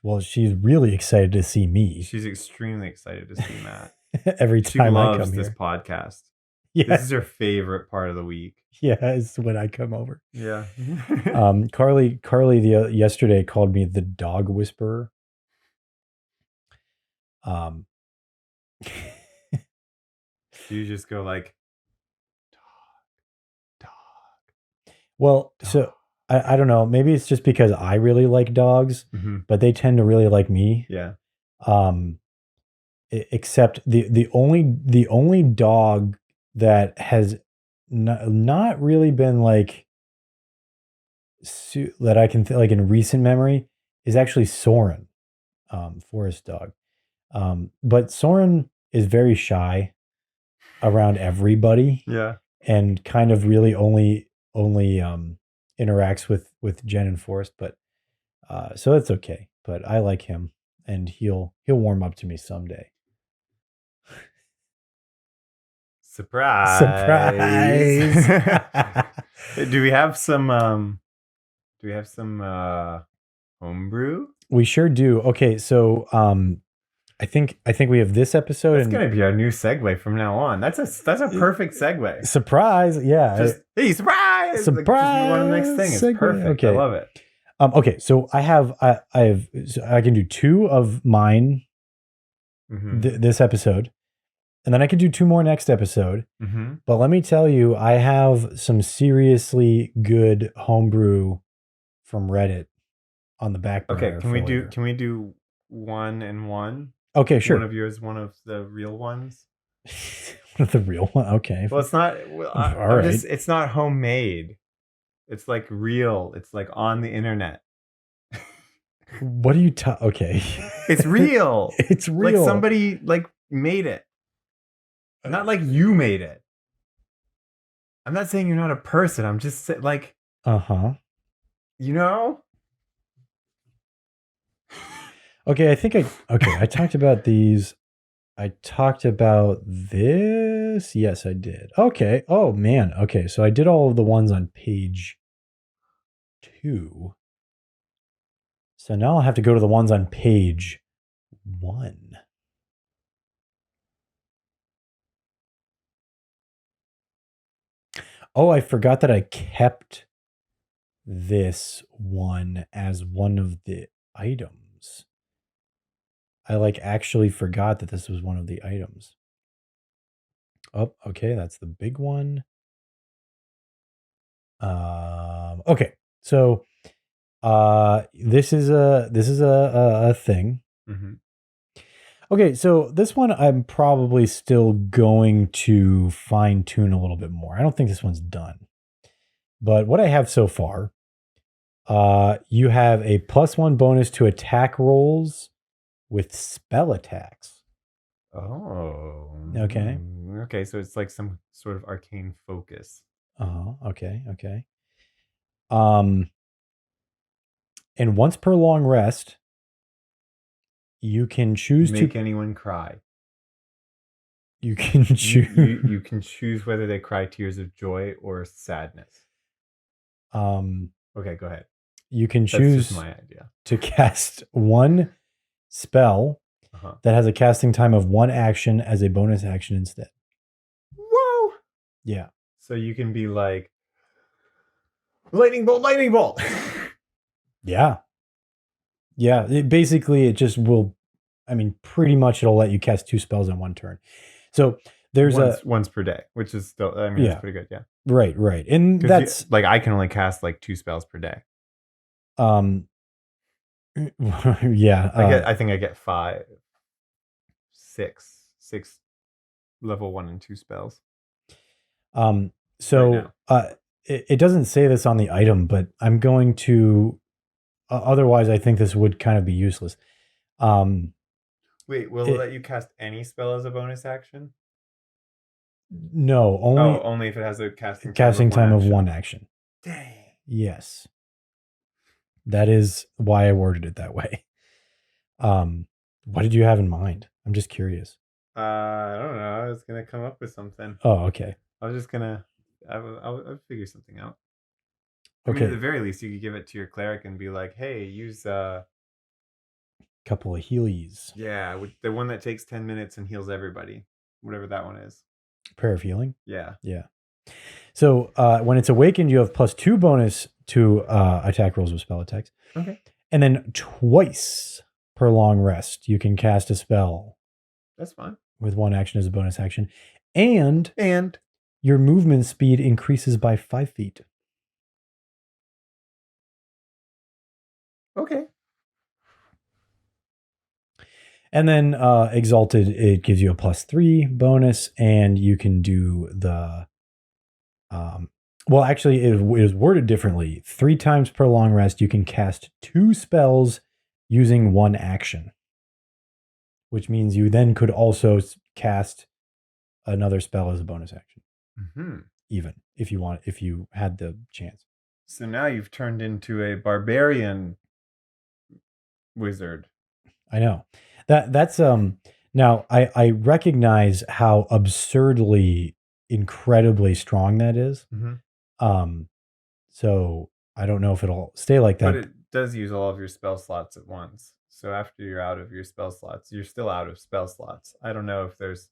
Well, she's really excited to see me. She's extremely excited to see Matt. Every time I come here. She loves this podcast. Yeah. This is her favorite part of the week. Yeah, it's when I come over. Yeah. Carly yesterday called me the dog whisperer. Do you just go like dog? Well, dog. So I don't know. Maybe it's just because I really like dogs, but they tend to really like me. Yeah. Except the only dog that has not really been like that I can like in recent memory is actually Soren, Forest dog. But Soren is very shy around everybody. Yeah. And kind of really only interacts with Jen and Forrest, but so that's okay. But I like him, and he'll warm up to me someday. Surprise! Do we have some homebrew? We sure do. Okay, so I think we have this episode. That's gonna be our new segue from now on. That's a perfect segue. Surprise! Yeah. Hey, surprise! Surprise! Like, just one next thing. It's perfect. Okay. I love it. Okay, so I can do 2 of mine this episode, and then I can do 2 more next episode. But let me tell you, I have some seriously good homebrew from Reddit on the back burner. Okay, can we do 1 and 1? Okay, sure. One of yours, one of the real ones. One of the real one. Okay. Well, it's not. Well, all right. It's not homemade. It's like real. It's like on the internet. What are you okay. It's real. It's real. Like somebody like made it. Not like you made it. I'm not saying you're not a person. I'm just saying like. You know. Okay, I talked about these. I talked about this. Yes, I did. Okay. Oh man. Okay, so I did all of the ones on page 2. So now I'll have to go to the ones on page 1. Oh, I forgot that I kept this one as one of the items. I actually forgot that this was one of the items. Oh, okay, that's the big one. Okay, so this is a thing. Okay, so this one I'm probably still going to fine tune a little bit more. I don't think this one's done, but what I have so far, you have a +1 bonus to attack rolls with spell attacks. Oh. Okay. Okay, so it's like some sort of arcane focus. Okay. And once per long rest, you can choose to make anyone cry. You can choose. You can choose whether they cry tears of joy or sadness. Okay, go ahead. You can choose. That's just my idea. To cast 1 spell that has a casting time of 1 action as a bonus action instead. Whoa! Yeah. So you can be like, lightning bolt. Yeah. Yeah. It just will. I mean, pretty much it'll let you cast 2 spells in 1 turn. So there's once per day, which is still. I mean, it's pretty good. Yeah. Right. And 'Cause that's like I can only cast like 2 spells per day. yeah. I think I get 5, 6 level 1 and 2 spells. So now. it doesn't say this on the item, but I'm going to. Otherwise, I think this would kind of be useless. Wait, will it let you cast any spell as a bonus action? No, only if it has a casting time of one action. Dang. Yes. That is why I worded it that way. What did you have in mind? I'm just curious. I don't know. I was gonna come up with something. Oh, okay. I was just gonna. I'll figure something out. I Okay. mean, at the very least, you could give it to your cleric and be like, "Hey, use couple of healies. Yeah, the one that takes 10 minutes and heals everybody, whatever that one is. Prayer of healing. Yeah. So when it's awakened, you have +2 bonus to attack rolls with spell attacks. Okay. And then twice per long rest, you can cast a spell. That's fine. With one action as a bonus action. And And your movement speed increases by 5 feet. Okay. And then Exalted, it gives you a +3 bonus, and you can do the well, actually, it is worded differently. 3 times per long rest, you can cast 2 spells using 1 action, which means you then could also cast another spell as a bonus action. Even if you had the chance. So now you've turned into a barbarian wizard. I know. That's now I recognize how absurdly incredibly strong that is. So I don't know if it'll stay like that. But it does use all of your spell slots at once. So after you're out of your spell slots, you're still out of spell slots. I don't know if there's,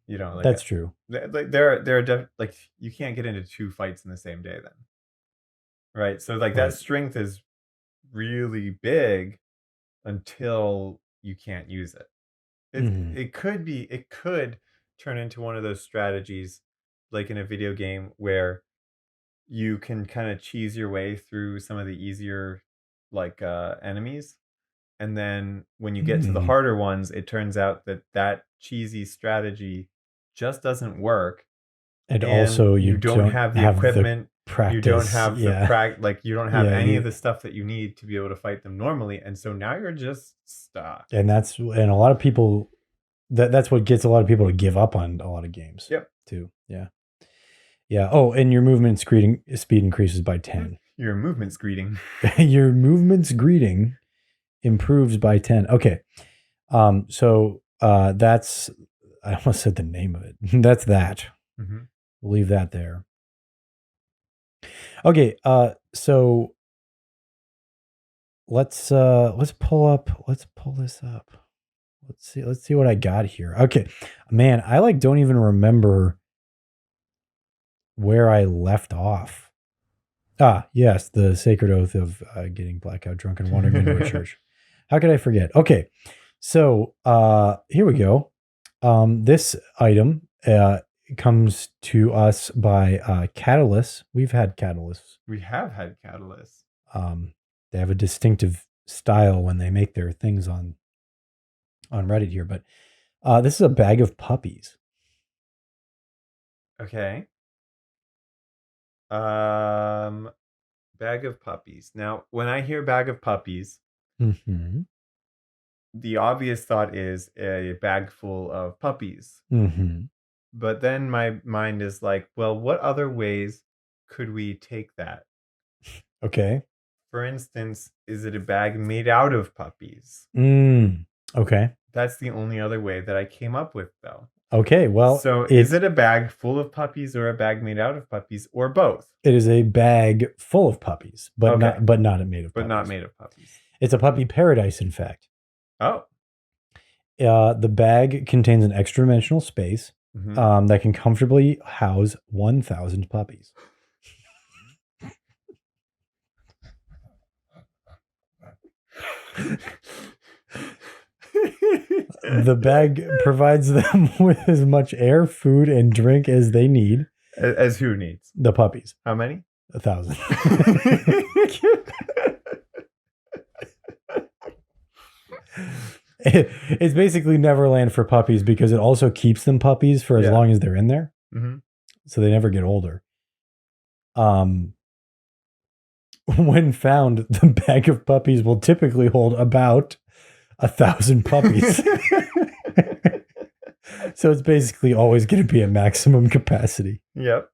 like that's true. Like there are like you can't get into 2 fights in the same day then. Right? So like that strength is really big until you can't use it. It could turn into one of those strategies like in a video game where you can kind of cheese your way through some of the easier like enemies, and then when you get to the harder ones, it turns out that cheesy strategy just doesn't work. And also you don't have the equipment, practice. You don't have you don't have any of the stuff that you need to be able to fight them normally, and so now you're just stuck. And a lot of people that's what gets a lot of people to give up on a lot of games. Yep. Too. Yeah. Oh, and your movement speed increases by 10. Your movement's greeting. Your movement's greeting improves by 10. Okay. So that's, I almost said the name of it. That's that. We'll leave that there. Okay. So let's pull this up. Let's see what I got here. Okay. Man, I don't even remember where I left off. Yes, the sacred oath of getting blackout drunk and wandering into a church. How could I forget? Okay, so here we go. This item comes to us by Catalus. We've had Catalus. We have had Catalus. They have a distinctive style when they make their things on Reddit here, but this is a bag of puppies. Okay. Bag of puppies. Now, when I hear bag of puppies, the obvious thought is a bag full of puppies. But then my mind is like, well, what other ways could we take that? Okay. For instance, is it a bag made out of puppies? Okay. That's the only other way that I came up with, though. Okay, well, so is it a bag full of puppies or a bag made out of puppies or both? It is a bag full of puppies, but not made of puppies. But not made of puppies. It's a puppy paradise, in fact. Oh. The bag contains an extra dimensional space that can comfortably house 1,000 puppies. The bag provides them with as much air, food, and drink as they need. As who needs? The puppies. How many? 1,000. It's basically Neverland for puppies because it also keeps them puppies for as long as they're in there. Mm-hmm. So they never get older. When found, the bag of puppies will typically hold about 1,000 puppies. So it's basically always going to be at maximum capacity. Yep.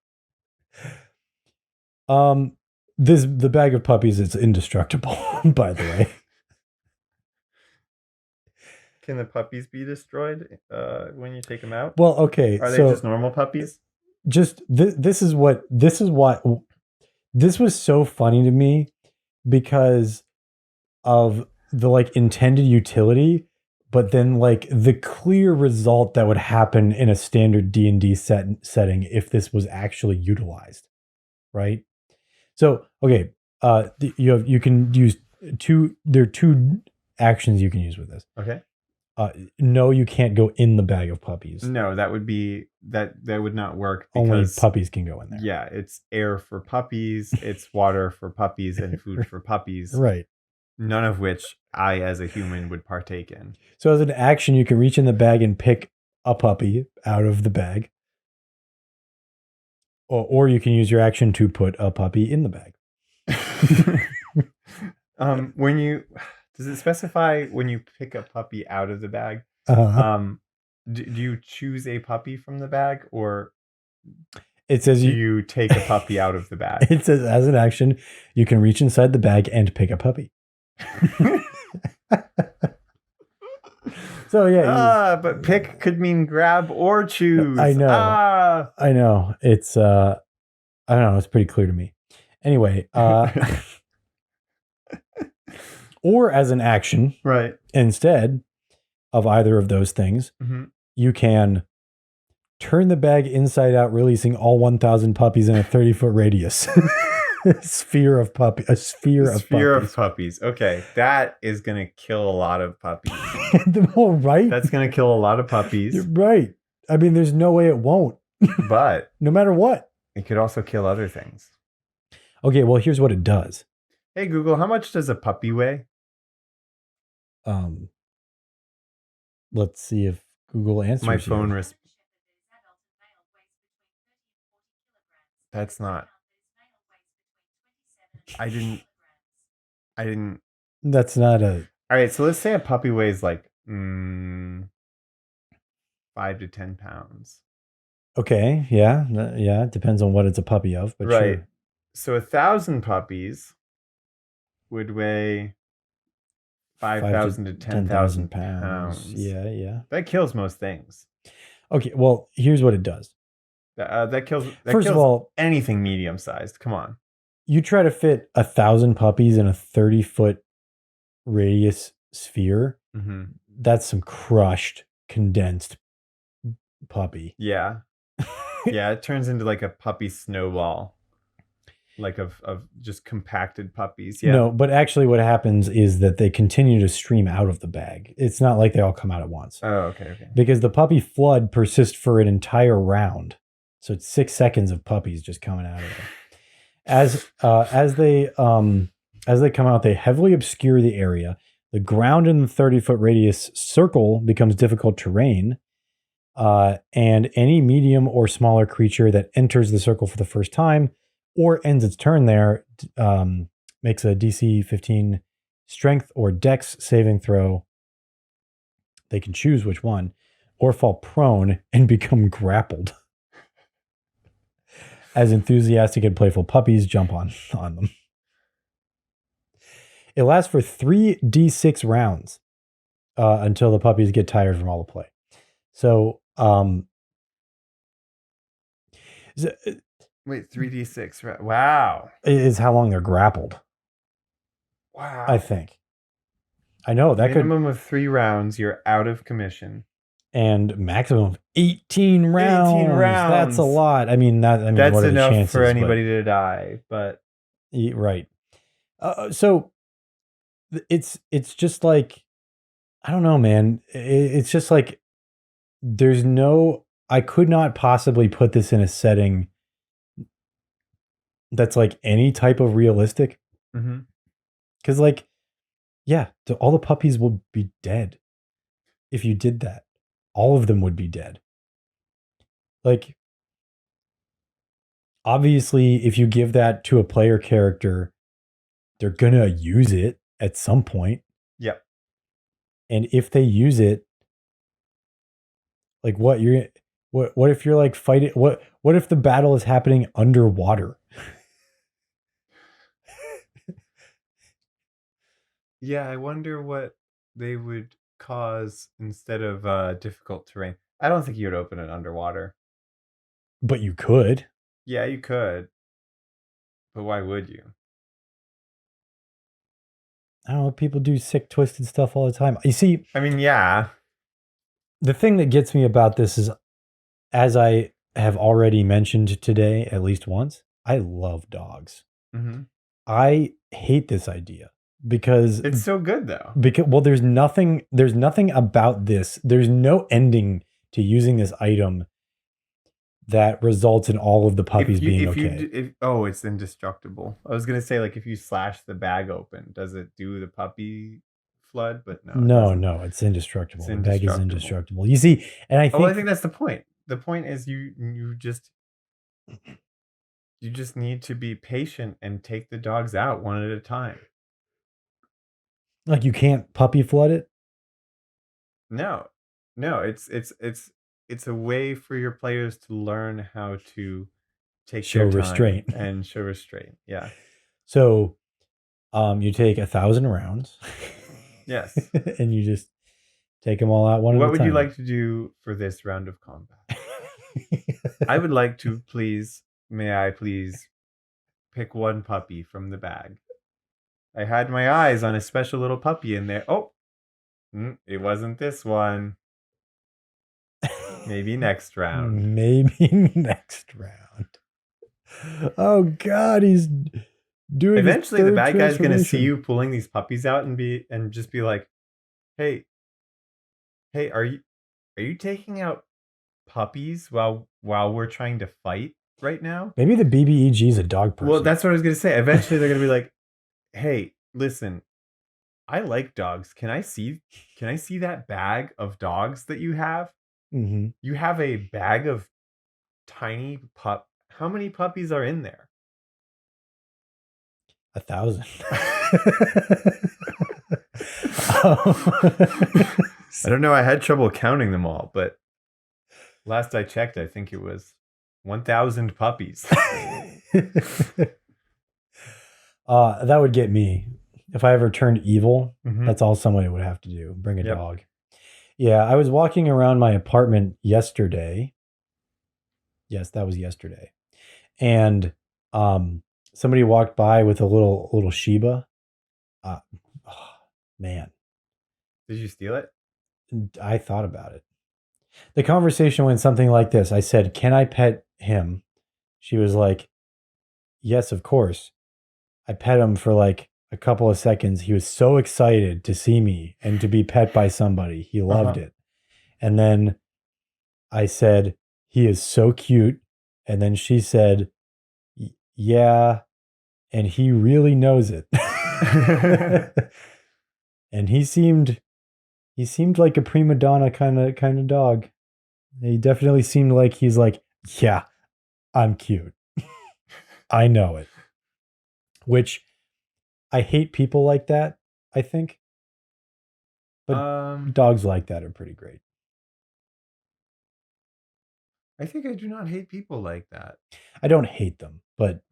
The bag of puppies is indestructible, by the way. Can the puppies be destroyed when you take them out? Well, okay. Are they just normal puppies? Just this is why this was so funny to me because of the intended utility, but then the clear result that would happen in a standard D&D setting if this was actually utilized, right? So, okay, you can use there are two actions you can use with this. Okay. No, you can't go in the bag of puppies. No, that would not work. Only puppies can go in there. Yeah, it's air for puppies, it's water for puppies, and food for puppies. Right. None of which I, as a human, would partake in. So as an action, you can reach in the bag and pick a puppy out of the bag. Or you can use your action to put a puppy in the bag. Does it specify when you pick a puppy out of the bag? Do you choose a puppy from the bag, or it says you take a puppy out of the bag? It says as an action, you can reach inside the bag and pick a puppy. So yeah, but pick could mean grab or choose. I know. I know. It's I don't know. It's pretty clear to me. Anyway, or as an action, right? Instead of either of those things, you can turn the bag inside out, releasing all 1,000 puppies in a 30-foot radius. A sphere of puppies. Okay, that is gonna kill a lot of puppies. Well, right? That's gonna kill a lot of puppies. You're right. I mean, there's no way it won't. But no matter what, it could also kill other things. Okay, well, here's what it does. Hey Google, how much does a puppy weigh? Let's see if Google answers. My phone That's not. I didn't. That's not a. All right, so let's say a puppy weighs 5 to 10 pounds. Okay, yeah. It depends on what it's a puppy of, but right. Sure. So 1,000 puppies would weigh 5,000 to 10,000 pounds. Yeah. That kills most things. Okay, well, here's what it does. That kills. First of all, anything medium sized. Come on. You try to fit 1,000 puppies in a 30-foot radius sphere. Mm-hmm. That's some crushed, condensed puppy. Yeah. Yeah, it turns into a puppy snowball. Of just compacted puppies. Yeah. No, but actually what happens is that they continue to stream out of the bag. It's not like they all come out at once. Oh, okay. Because the puppy flood persists for an entire round. So it's 6 seconds of puppies just coming out of there. As they come out, they heavily obscure the area. The ground in the 30-foot radius circle becomes difficult terrain. And any medium or smaller creature that enters the circle for the first time or ends its turn there makes a DC 15 strength or dex saving throw. They can choose which one, or fall prone and become grappled. As enthusiastic and playful puppies jump on them. It lasts for 3d6 rounds until the puppies get tired from all the play. So, wait, 3d6. Wow. Is how long they're grappled. Wow. I think. I know that minimum of 3 rounds, you're out of commission. And maximum of 18 rounds. 18 rounds. That's a lot. That's what are enough the chances, for anybody to die, but right. So it's just I don't know, man. It's just I could not possibly put this in a setting that's like any type of realistic. Mm-hmm. Because like, yeah, all the puppies will be dead if you did that. All of them would be dead. Like, obviously, if you give that to a player character, they're gonna use it at some point. Yep. And if they use it, like what if you're like fighting what if the battle is happening underwater? Yeah, I wonder what they would cause instead of difficult terrain. I don't think you would open it underwater. But you could. Yeah, you could, but why would you? I don't know, people do sick twisted stuff all the time. You see, I mean, yeah. the thing that gets me about this is, as I have already mentioned today at least once, I love dogs. Mm-hmm. I hate this idea because It's so good though. well, there's nothing about this. There's no ending to using this item that results in all of the puppies being okay. It's indestructible. I was gonna say, like, if you slash the bag open, does it do the puppy flood? But no, it doesn't. No, it's indestructible. It's The bag is indestructible. indestructible. You see, and I I think think that's the point. The point is you just need to be patient and take the dogs out one at a time. like you can't puppy flood it. No, no, it's a way for your players to learn how to take Show their time restraint. and show restraint. Yeah. So, you take 1,000 rounds. Yes. And you just take them all out one at a time. What would you like to do for this round of combat? I would like to may I please pick one puppy from the bag. I had my eyes on a special little puppy in there. Oh, it wasn't this one. Maybe next round. Maybe next round. Oh God, he's doing. Eventually, the bad guy's gonna see you pulling these puppies out and just be like, "Hey, are you taking out puppies while we're trying to fight right now?" Maybe the BBEG is a dog person. Well, that's what I was gonna say. Eventually, they're gonna be like, "Hey, listen, I like dogs. Can I see that bag of dogs that you have? Mm-hmm. You have a bag of tiny pup. How many puppies are in there?" 1,000. I don't know. I had trouble counting them all, but last I checked, I think it was 1,000 puppies. That would get me. If I ever turned evil, Mhm. that's all somebody would have to do. Bring a Yep. dog. Yeah, I was walking around my apartment yesterday. Yes, that was yesterday. And somebody walked by with a little Shiba. Oh, man. Did you steal it? I thought about it. The conversation went something like this. I said, "Can I pet him?" She was like, "Yes, of course." I pet him for like a couple of seconds. He was so excited to see me and to be pet by somebody. He loved it. And then I said, "He is so cute." And then she said, "Yeah, and he really knows it." And he seemed like a prima donna kind of dog. He definitely seemed like he's like, "Yeah, I'm cute. I know it." Which I hate people like that, I think. But dogs like that are pretty great. I think I do not hate people like that. I don't hate them, but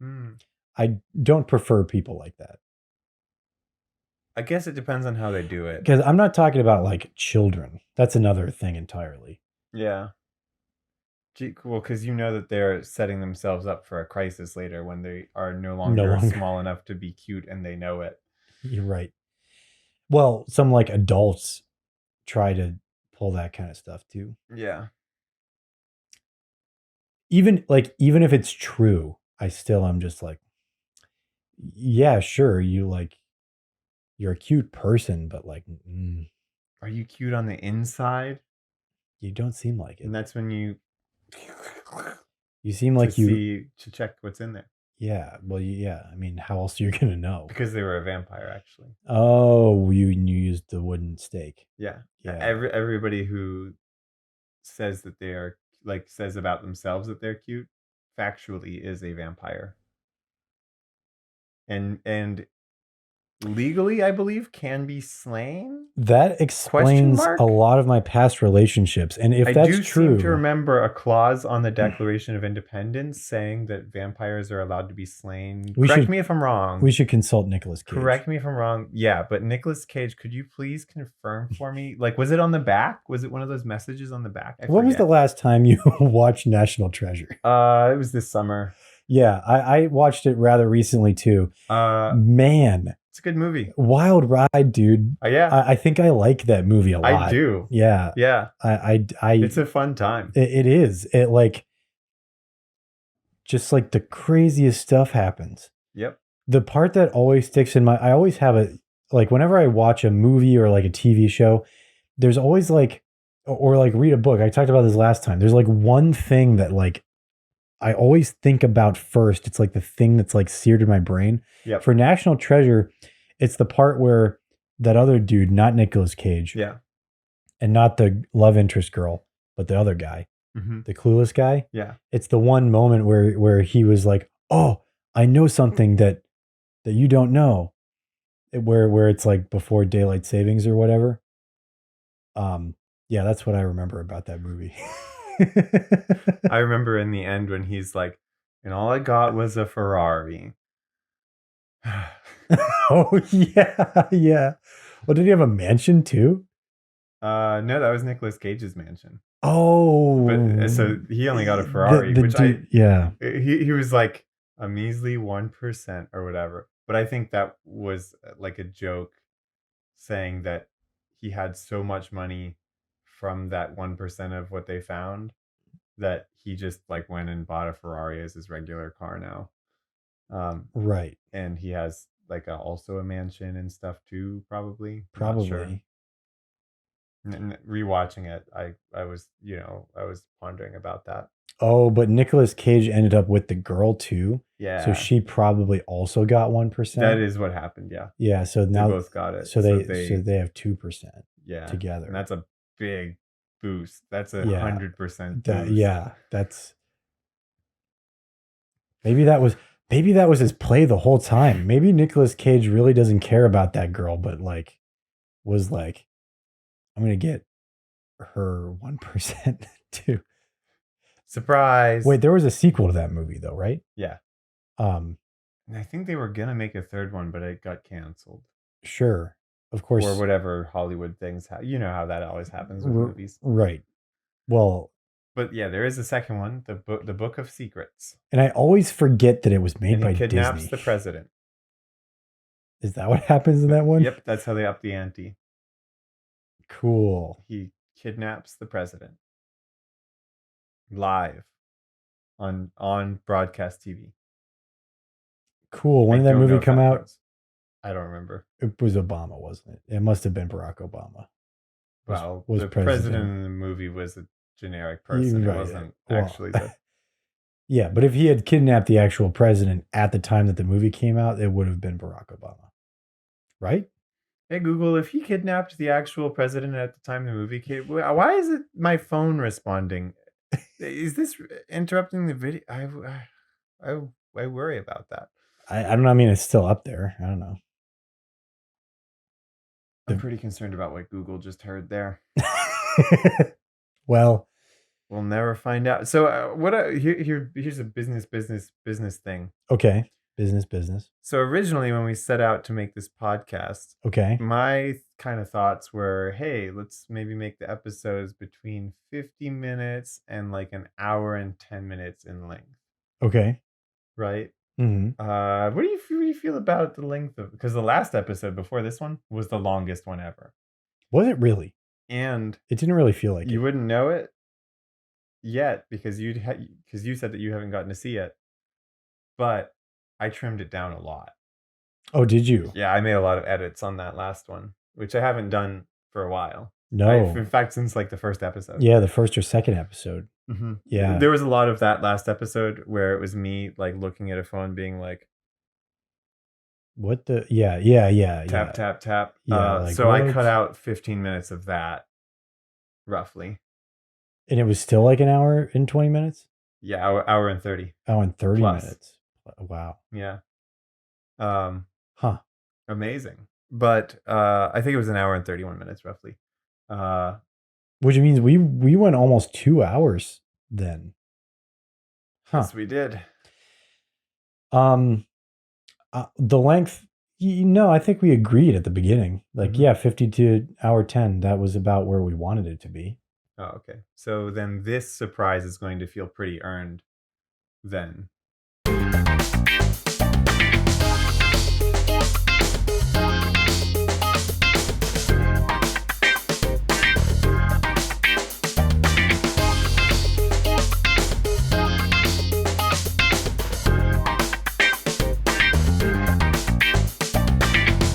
I don't prefer people like that. I guess it depends on how they do it. Because I'm not talking about like children. That's another thing entirely. Yeah. Well, because you know that they're setting themselves up for a crisis later when they are no longer small enough to be cute and they know it. You're right. Well, some like adults try to pull that kind of stuff too. Yeah. Even if it's true, I'm just like, yeah, sure, you're a cute person, but like, are you cute on the inside? You don't seem like it. And that's when you seem like to check what's in there. Yeah. Well, yeah. I mean, how else are you gonna know? Because they were a vampire, actually. Oh, you used the wooden stake. Yeah. Yeah. Everybody who says that they are like says about themselves that they're cute, factually is a vampire. And legally, I believe, can be slain. That explains mark? a lot of my past relationships. And if I that's do true, seem to remember a clause on the Declaration of Independence saying that vampires are allowed to be slain. Correct me if I'm wrong. we should consult Nicolas Cage. Correct me if I'm wrong. Yeah, but Nicolas Cage, could you please confirm for me? Like, was it on the back? Was it one of those messages on the back? When was the last time you watched National Treasure? It was this summer. Yeah, I watched it rather recently too. Man, it's a good movie. Wild ride, dude. Yeah, I think I like that movie a lot. I do. Yeah, yeah. I it's a fun time. It is. It like just like the craziest stuff happens. Yep. The part that always sticks in my, I always have a like whenever I watch a movie or like a TV show, there's always like, or like read a book. I talked about this last time. There's like one thing that like I always think about first. It's like the thing that's like seared in my brain. Yep. For National Treasure, it's the part where that other dude, not Nicolas Cage, yeah, and not the love interest girl, but the other guy, the clueless guy. Yeah, it's the one moment where he was like, "Oh, I know something that you don't know," where it's like before daylight savings or whatever. Yeah, that's what I remember about that movie. I remember in the end when he's like, and all I got was a Ferrari. Oh yeah, yeah. Well, did he have a mansion too? No, that was Nicolas Cage's mansion. Oh, but so he only got a Ferrari, he was like a measly 1% or whatever. But I think that was like a joke, saying that he had so much money from that 1% of what they found that he just like went and bought a Ferrari as his regular car now. Right. And he has like also a mansion and stuff too, probably. Sure. Rewatching it, I was pondering about that. Oh, but Nicolas Cage ended up with the girl too. Yeah. So she probably also got 1%. That is what happened. Yeah. Yeah. So now they both got it. So they have 2%. Yeah. Together. And that's a big boost. That's 100% boost. Yeah. That's maybe that was his play the whole time. Maybe Nicolas Cage really doesn't care about that girl, but like was like, I'm gonna get her 1% too. Surprise. Wait, there was a sequel to that movie though, right? Yeah. And I think they were gonna make a third one, but it got canceled. Sure. Of course. Or whatever Hollywood things you know how that always happens with movies. Right. Well, but yeah, there is a second one, the Book of Secrets. And I always forget that it was made by Disney. He kidnaps the president. Is that what happens in that one? Yep, that's how they up the ante. Cool. He kidnaps the president live on broadcast TV. Cool. When did that movie come out? I don't remember. It was Obama, wasn't it? It must have been Barack Obama. Well, the president in the movie was a generic person. Right. It wasn't actually the... Yeah, but if he had kidnapped the actual president at the time that the movie came out, it would have been Barack Obama. Right? Hey, Google, if he kidnapped the actual president at the time the movie came... Why is it my phone responding? Is this interrupting the video? I worry about that. I don't know. I mean, it's still up there. I don't know. I'm pretty concerned about what Google just heard there. Well, we'll never find out. So here's a business thing. Okay. Business. So originally when we set out to make this podcast, okay, my kind of thoughts were, hey, let's maybe make the episodes between 50 minutes and like an hour and 10 minutes in length. Okay. Right? Mm-hmm. What do you feel about the length of, because the last episode before this one was the longest one ever. Was it really? And it didn't really feel like you wouldn't know it yet because you said that you haven't gotten to see it, but I trimmed it down a lot. Oh, did you? Yeah, I made a lot of edits on that last one, which I haven't done for a while. No, in fact, since like the first episode. Yeah, the first or second episode. Yeah. There was a lot of that last episode where it was me like looking at a phone being like, What the? Yeah. tap, tap, tap. Yeah, like, so I what? cut out 15 minutes of that, roughly. And it was still like an hour and 20 minutes? Yeah, hour and 30. Oh, and 30 Plus. minutes. Wow. Yeah. Huh. Amazing. But I think it was an hour and 31 minutes, roughly. Which means we went almost 2 hours then. Huh. Yes, we did. The length, I think we agreed at the beginning. Like, yeah, 50 to hour 10, that was about where we wanted it to be. Oh, okay. So then this surprise is going to feel pretty earned then.